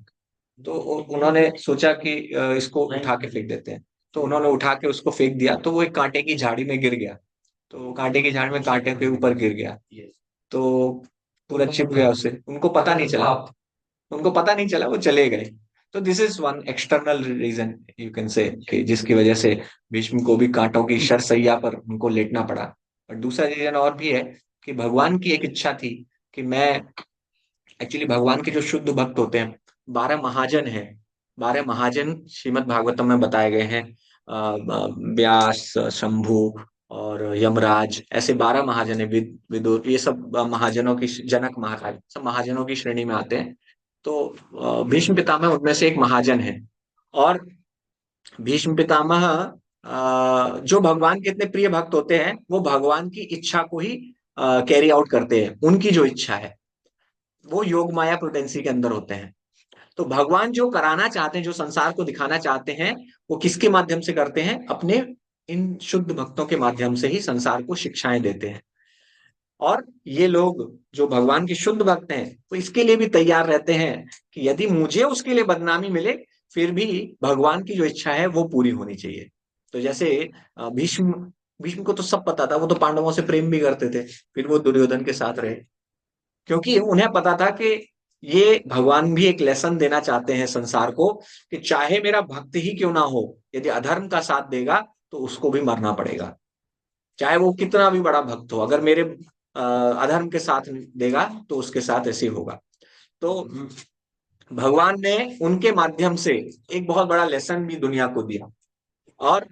तो उन्होंने सोचा कि इसको उठा के फेंक देते हैं। तो उन्होंने उठा के उसको फेंक दिया, तो वो एक कांटे की झाड़ी में गिर गया। तो कांटे की झाड़ी में कांटे के ऊपर गिर गया, तो पूरा छिप गया उससे, उनको पता नहीं चला, उनको पता नहीं चला, वो चले गए। तो this is one external reason you can say, कि जिसकी वजह से भीष्म को भी कांटों की शरसैया पर उनको लेटना पड़ा। और दूसरा रीजन और भी है कि भगवान की एक इच्छा थी कि मैं, एक्चुअली भगवान के जो शुद्ध भक्त होते हैं, 12 महाजन हैं। 12 महाजन श्रीमद् भागवतम में बताए गए हैं। व्यास, शंभु और यमराज, ऐसे 12 महाजन है। विदुर, ये सब महाजनों की, जनक महाराज सब महाजनों की श्रेणी में आते हैं। तो भीष्म पितामह उनमें से एक महाजन है। और भीष्म पितामह जो भगवान के इतने प्रिय भक्त होते हैं, वो भगवान की इच्छा को ही कैरी आउट करते हैं। उनकी जो इच्छा है वो योग माया प्रुडेंसी के अंदर होते हैं। तो भगवान जो कराना चाहते हैं, जो संसार को दिखाना चाहते हैं, वो किसके माध्यम से करते हैं, अपने इन शुद्ध भक्तों के माध्यम से ही संसार को शिक्षाएं देते हैं। और ये लोग जो भगवान के शुद्ध भक्त हैं, वो इसके लिए भी तैयार रहते हैं कि यदि मुझे उसके लिए बदनामी मिले, फिर भी भगवान की जो इच्छा है वो पूरी होनी चाहिए। तो जैसे भीष्म, भीष्म को तो सब पता था, वो तो पांडवों से प्रेम भी करते थे, फिर वो दुर्योधन के साथ रहे, क्योंकि उन्हें पता था कि ये भगवान भी एक लेसन देना चाहते हैं संसार को, कि चाहे मेरा भक्त ही क्यों ना हो, यदि अधर्म का साथ देगा तो उसको भी मरना पड़ेगा। चाहे वो कितना भी बड़ा भक्त हो, अगर मेरे अधर्म के साथ देगा तो उसके साथ ऐसे होगा। तो भगवान ने उनके माध्यम से एक बहुत बड़ा लेसन भी दुनिया को दिया। और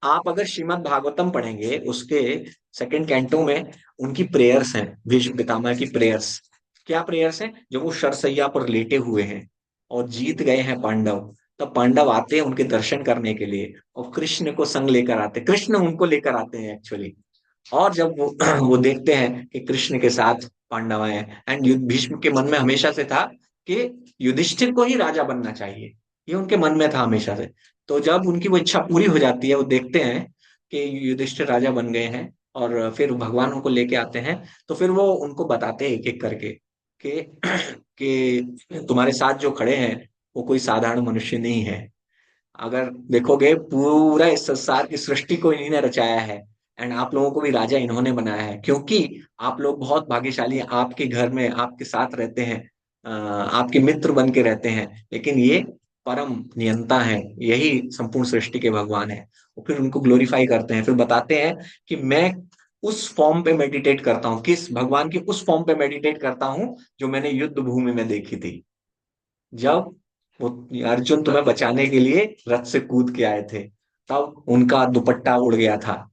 आप अगर श्रीमद् भागवतम पढ़ेंगे, उसके सेकंड कैंटो में उनकी प्रेयर्स हैं, भीष्म पितामह की प्रेयर्स। क्या प्रेयर्स हैं? जब वो शरशैया पर लेटे हुए हैं और जीत गए हैं पांडव, तब पांडव आते हैं उनके दर्शन करने के लिए, और कृष्ण को संग लेकर आते, कृष्ण उनको लेकर आते हैं एक्चुअली। और जब वो वो देखते हैं कि कृष्ण के साथ पांडव आए हैं, एंड भीष्म के मन में हमेशा से था कि युधिष्ठिर को ही राजा बनना चाहिए, ये उनके मन में था हमेशा से। तो जब उनकी वो इच्छा पूरी हो जाती है, वो देखते हैं कि युधिष्ठिर राजा बन गए हैं, और फिर भगवान उनको लेके आते हैं, तो फिर वो उनको बताते हैं एक एक करके कि कि तुम्हारे साथ जो खड़े हैं वो कोई साधारण मनुष्य नहीं है। अगर देखोगे, पूरा इस संसार की सृष्टि को इन्हीं ने रचाया है, एंड आप लोगों को भी राजा इन्होंने बनाया है, क्योंकि आप लोग बहुत भाग्यशाली हैं, आपके घर में आपके साथ रहते हैं, आपके मित्र बन के रहते हैं, लेकिन ये परम नियंता है, यही संपूर्ण सृष्टि के भगवान है। और फिर उनको ग्लोरीफाई करते हैं, फिर बताते हैं कि मैं उस फॉर्म पे मेडिटेट करता हूँ, किस भगवान की उस फॉर्म पे मेडिटेट करता हूँ जो मैंने युद्ध भूमि में देखी थी, जब वो अर्जुन तुम्हें बचाने के लिए रथ से कूद के आए थे, तब उनका दुपट्टा उड़ गया था,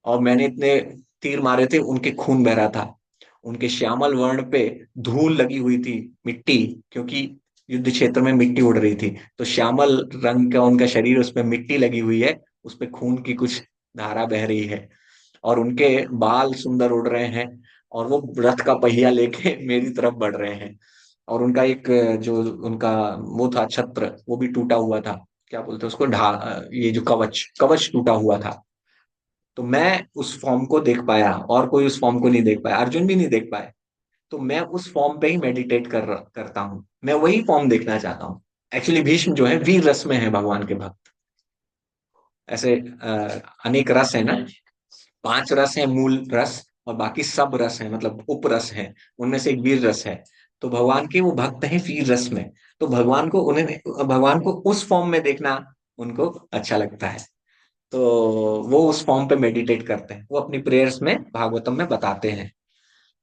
और मैंने इतने तीर मारे थे, उनके खून बह रहा था, उनके श्यामल वर्ण पे धूल लगी हुई थी, मिट्टी, क्योंकि युद्ध क्षेत्र में मिट्टी उड़ रही थी, तो श्यामल रंग का उनका शरीर, उसपे मिट्टी लगी हुई है, उसपे खून की कुछ धारा बह रही है, और उनके बाल सुंदर उड़ रहे हैं, और वो रथ का पहिया लेके मेरी तरफ बढ़ रहे हैं, और उनका एक जो उनका वो था छत्र, वो भी टूटा हुआ था, क्या बोलते हैं उसको, ये जो कवच कवच टूटा हुआ था। तो मैं उस फॉर्म को देख पाया, और कोई उस फॉर्म को नहीं देख पाया, अर्जुन भी नहीं देख पाए। तो मैं उस फॉर्म पे ही मेडिटेट करता हूँ, मैं वही फॉर्म देखना चाहता हूँ। एक्चुअली भीष्म जो है वीर रस में है, भगवान के भक्त। ऐसे अनेक रस है ना, 5 रस है, मूल रस, और बाकी सब रस है, मतलब उप रस है, उनमें से एक वीर रस है। तो भगवान के वो भक्त हैं वीर रस में, तो भगवान को उस फॉर्म में देखना उनको अच्छा लगता है, तो वो उस फॉर्म पे मेडिटेट करते हैं, वो अपनी प्रेयर्स में भागवतम में बताते हैं।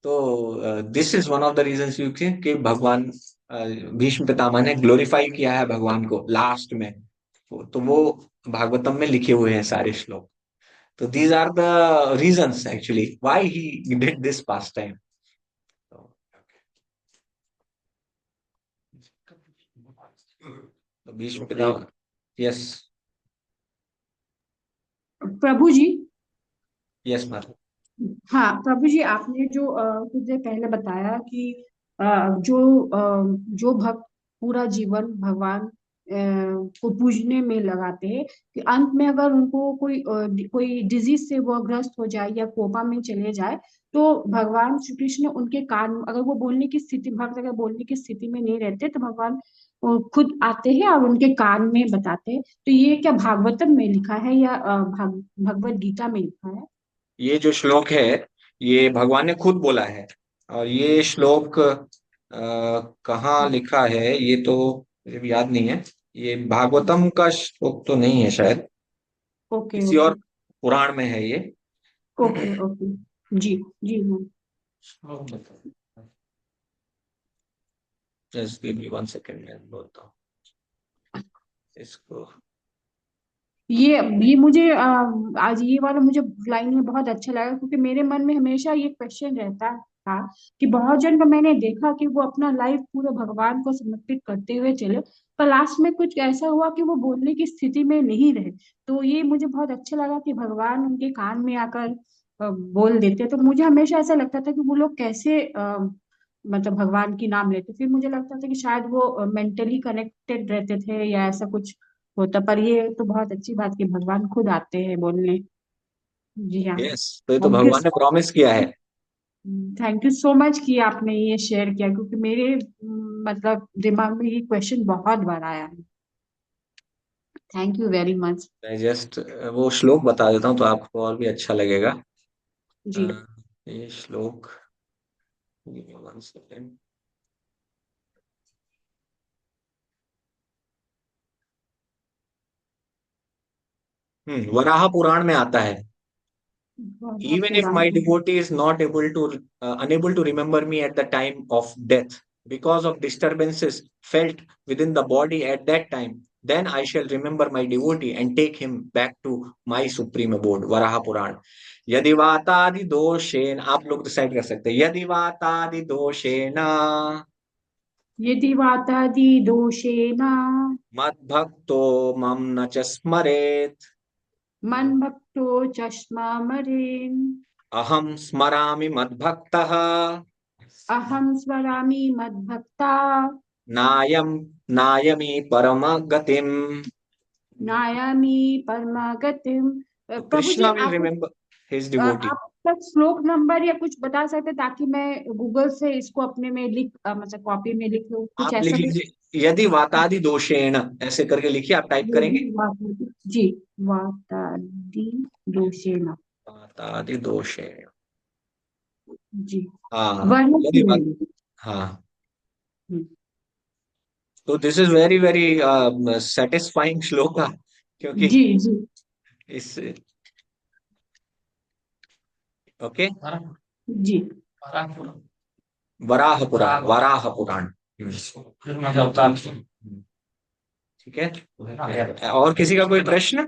तो this is one of the reasons you can कि भगवान भीष्म पितामह ने ग्लोरीफाई किया है भगवान को लास्ट में, तो वो भागवतम में लिखे हुए हैं सारे श्लोक। तो these are the reasons actually why he did this pastime. तो भीष्म पितामह, यस प्रभु जी। यस माता। हाँ प्रभु जी, आपने जो कुछ देर पहले बताया कि जो भक्त पूरा जीवन भगवान को पूजने में लगाते हैं, कि अंत में अगर उनको कोई डिजीज से वो ग्रस्त हो जाए या कोमा में चले जाए, तो भगवान श्री कृष्ण उनके कान, अगर वो बोलने की स्थिति, भक्त अगर बोलने की स्थिति में नहीं रहते, तो भगवान वो खुद आते हैं और उनके कान में बताते हैं। तो ये क्या भागवतम में लिखा है या भगवत गीता में लिखा है? ये जो श्लोक है, ये भगवान ने खुद बोला है, और ये श्लोक कहाँ लिखा है ये तो मुझे भी याद नहीं है, ये भागवतम का श्लोक तो नहीं है शायद, ओके किसी ओके और पुराण में है ये। Okay okay. जी जी हाँ। श्लोक बताओ, जस्ट गिव मी 1 सेकंड, मैं बोलता हूँ इसको। ये मुझे आज ये वाला मुझे लाइन में बहुत अच्छा लगा, क्योंकि मेरे मन में हमेशा ये क्वेश्चन रहता था कि बहुत जन को मैंने देखा कि वो अपना लाइफ पूरे भगवान को समर्पित करते हुए चले, पर लास्ट में कुछ ऐसा हुआ कि वो बोलने की स्थिति में नहीं रहे। तो ये मुझे बहुत अच्छा लगा कि भगवान उनके कान में आकर बोल देते। तो मुझे हमेशा ऐसा लगता था कि वो लोग कैसे मतलब भगवान की नाम लेते, फिर मुझे लगता था कि शायद वो मेंटली कनेक्टेड रहते थे या ऐसा कुछ होता। पर ये तो बहुत अच्छी बात कि भगवान खुद आते हैं बोलने। जी हाँ। यस, तो ये तो थैंक यू, भगवान ने प्रॉमिस किया है। थैंक यू सो मच कि आपने ये शेयर किया, क्योंकि मेरे मतलब दिमाग में ये क्वेश्चन बहुत बार आया है। Thank you very much. मैं जस्ट वो श्लोक बता देता हूँ तो आपको और भी अच्छा लगेगा। जी। ये श्लोक, give me 1 second। वराह पुराण में आता है, even if my devotee is not able to unable to remember me at the time of death because of disturbances felt within the body at that time, then I shall remember my devotee and take him back to my supreme abode. Varaha पुराण। यदि वातादि दोषेण, आप लोग decide कर सकते हैं, यदि वातादि दोषेण यदि वातादि दोषेण मद्भक्तो मम न च स्मरेत् मन्भक्तो चष्मा मरेन् अहम स्मरामि मद्भक्तः अहं स्मरामि मद्भक्ता नायम नायमी परम गतिम। नायामि परमागतिम। प्रभु जी कृष्णा विल आप रिमेम्बर हिज डिवोटी। आप तक श्लोक नंबर या कुछ बता सकते ताकि मैं गूगल से इसको अपने में लिख मतलब कॉपी में लिख लूं, कुछ आप लिख ऐसा लीजिए यदि वातादि दोषेण, ऐसे करके लिखिए, आप टाइप करेंगे जी वातादि दोषेण। वातादि दोषेण। जी हाँ वर्ण यदि की नहीं। हाँ, हम्म, तो this is very very satisfying shloka, क्योंकि जी जी इस ओके जी वराह पुराण, वराह पुराण, ठीक है। और किसी का कोई प्रश्न?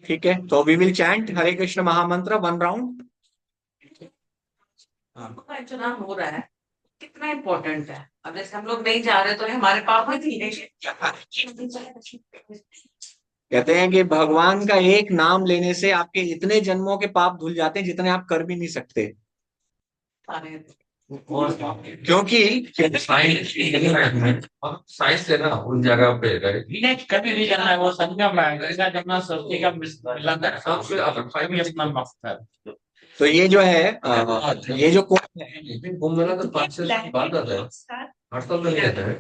ठीक है, तो वी विल चैंट हरे कृष्ण महामंत्र 1 राउंड। का चुनाव हो रहा है, कितना इम्पोर्टेंट है। अब जैसे हम लोग नहीं जा रहे तो हमारे पाप में थी कहते हैं कि भगवान का एक नाम लेने से आपके इतने जन्मों के पाप धुल जाते हैं जितने आप कर भी नहीं सकते, क्योंकि साइंस लेना उन जगह पे कभी नहीं जाना है, वो संगम है, गंगा जमुना सरस्वती का मिलन है, सबसे अलग भी अपना मस्त है। तो ये जो है ये जो कुंभ है, कुंभ मेला तो 5 से बाद आता है, हर साल में नहीं आता है।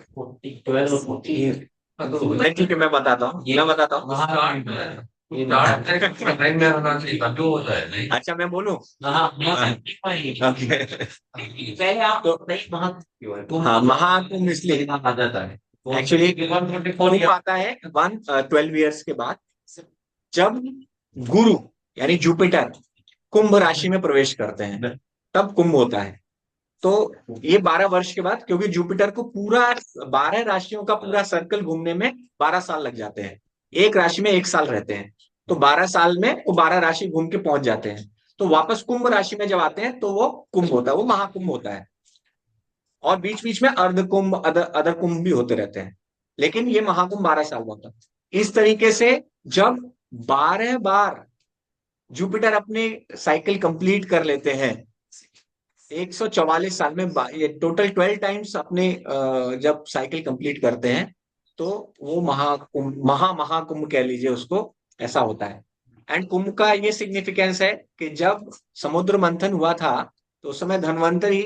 12 और 14 हाँ, तो नहीं, ठीक है, मैं बताता हूँ। टाइम में होना चाहिए तब जो होता है नहीं। अच्छा मैं बोलूं? पहले आप तो नहीं महत्व हाँ, महाकुंभ इसलिए आ जाता है एक्चुअली कुंभ आता है 12 ईयर्स के बाद, जब गुरु यानी जुपिटर कुंभ राशि में प्रवेश करते हैं, तब कुंभ होता है। तो ये 12 वर्ष के बाद, क्योंकि जुपिटर को पूरा 12 राशियों का पूरा सर्कल घूमने में 12 साल लग जाते हैं, एक राशि में 1 साल रहते हैं, तो 12 साल में वो 12 राशि घूम के पहुंच जाते हैं। तो वापस कुंभ राशि में जब आते हैं तो वो कुंभ होता है, वो महाकुंभ होता है। और बीच बीच में अर्ध कुंभ, अदर कुंभ भी होते रहते हैं, लेकिन ये महाकुंभ 12 साल का होता है। इस तरीके से जब 12 बार जुपिटर अपने साइकिल कंप्लीट कर लेते हैं 144 साल में, ये टोटल 12 टाइम्स अपने जब साइकिल कंप्लीट करते हैं, तो वो महाकुंभ, महाकुंभ कह लीजिए उसको, ऐसा होता है। एंड कुंभ का ये सिग्निफिकेंस है कि जब समुद्र मंथन हुआ था तो उस समय धन्वंतरी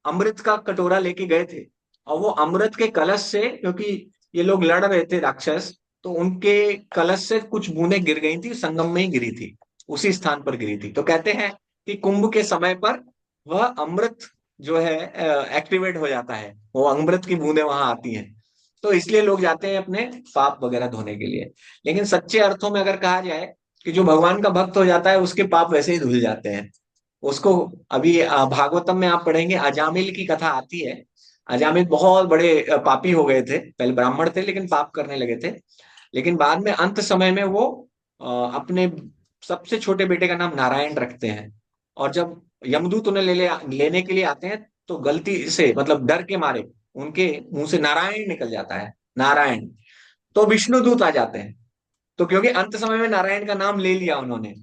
अमृत का कटोरा लेके गए थे, और वो अमृत के कलश से, क्योंकि ये लोग लड़ रहे थे राक्षस, तो उनके कलश से कुछ बूंदें गिर गई थी, संगम में ही गिरी थी, उसी स्थान पर गिरी थी। तो कहते हैं कि कुंभ के समय पर वह अमृत जो है एक्टिवेट हो जाता है, वो अमृत की बूंदें वहां आती हैं, तो इसलिए लोग जाते हैं अपने पाप वगैरह धोने के लिए। लेकिन सच्चे अर्थों में अगर कहा जाए कि जो भगवान का भक्त हो जाता है उसके पाप वैसे ही धुल जाते हैं। उसको अभी भागवतम में आप पढ़ेंगे, अजामिल की कथा आती है। अजामिल बहुत बड़े पापी हो गए थे, पहले ब्राह्मण थे लेकिन पाप करने लगे थे, लेकिन बाद में अंत समय में वो अपने सबसे छोटे बेटे का नाम नारायण रखते हैं, और जब यमदूत उन्हें लेने के लिए आते हैं तो गलती से, मतलब डर के मारे, उनके मुंह से नारायण निकल जाता है, नारायण, तो विष्णु दूत आ जाते हैं। तो क्योंकि अंत समय में नारायण का नाम ले लिया उन्होंने,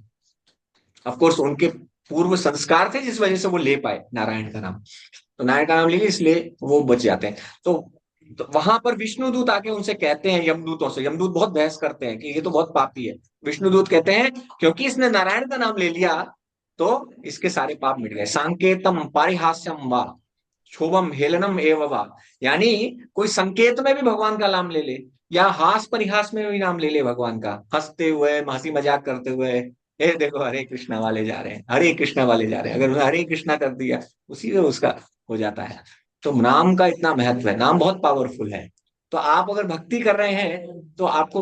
ऑफ कोर्स उनके पूर्व संस्कार थे जिस वजह से वो ले पाए नारायण का नाम, तो नारायण का नाम ले लिया इसलिए वो बच जाते हैं। तो वहां पर विष्णु दूत आके उनसे कहते हैं, यमदूतों से, यमदूत बहुत बहस करते हैं कि ये तो बहुत पापी है। विष्णु दूत कहते हैं क्योंकि इसने नारायण का नाम ले लिया तो इसके सारे पाप मिट गए। सांकेतम पारिहास्यम वा क्षोभम हेलनम एव वा, यानी कोई संकेत में भी भगवान का नाम ले ले, या हास परिहास में भी नाम ले ले भगवान का, हंसते हुए, हंसी मजाक करते हुए, ये देखो हरे कृष्णा वाले जा रहे हैं, हरे कृष्णा वाले जा रहे हैं, अगर हरे कृष्णा कर दिया उसी में उसका हो जाता है। तो नाम का इतना महत्व है, नाम बहुत पावरफुल है। तो आप अगर भक्ति कर रहे हैं तो आपको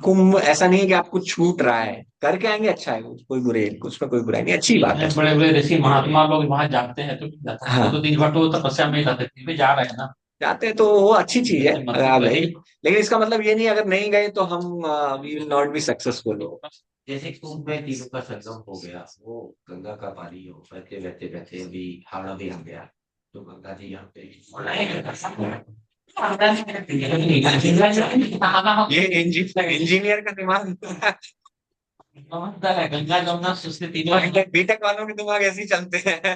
कुंभ ऐसा नहीं है कि आपको छूट रहा है, करके आएंगे, अच्छा है, कोई बुरे, कुछ में कोई बुराई नहीं, अच्छी बात है। बड़े बड़े ऋषि महात्मा लोग वहां जाते हैं तो जाते हैं, हाँ। वो तो दिन भर तो तपस्या में ही रहते थे, जा रहे हैं ना, जाते हैं तो वो अच्छी चीज है अगर आप गए, लेकिन इसका मतलब ये नहीं अगर नहीं गए तो हम we will not be successful. जैसे कुंभ में तीनों का संगम हो गया, वो गंगा का पानी हो बहते बहते बहते अभी हावड़ा भी आ गया, तो गंगा जी यहाँ पे ये इंजीनियर का दिमाग गंगा जमुना सृष्टि तीनों बीटेक वालों के दिमाग ऐसे ही चलते हैं।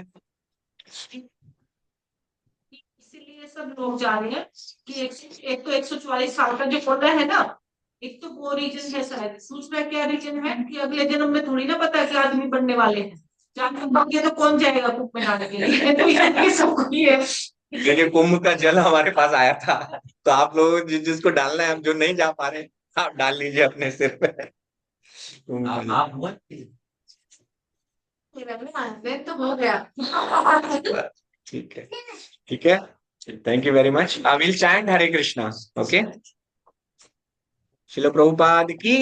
इसीलिए सब लोग जा रहे हैं कि एक तो 144 साल का जो पौधा है ना, एक तो वो रीजन है, शायद दूसरा क्या रीजन है कि अगले जन्म में थोड़ी ना पता है कि आदमी बनने वाले हैं, जानवर बन गया तो कौन जाएगा कुक में नहाने के लिए, तो ये सबको ही है। देखिए कुंभ का जल हमारे पास आया था, तो आप लोग जिसको डालना है, हम जो नहीं जा पा रहे आप डाल लीजिए अपने सिर पे। आप हुआ तो हो गया। ठीक है, ठीक है, thank you very much. I will chant Hare Krishna. Okay, शिल प्रभुपाद की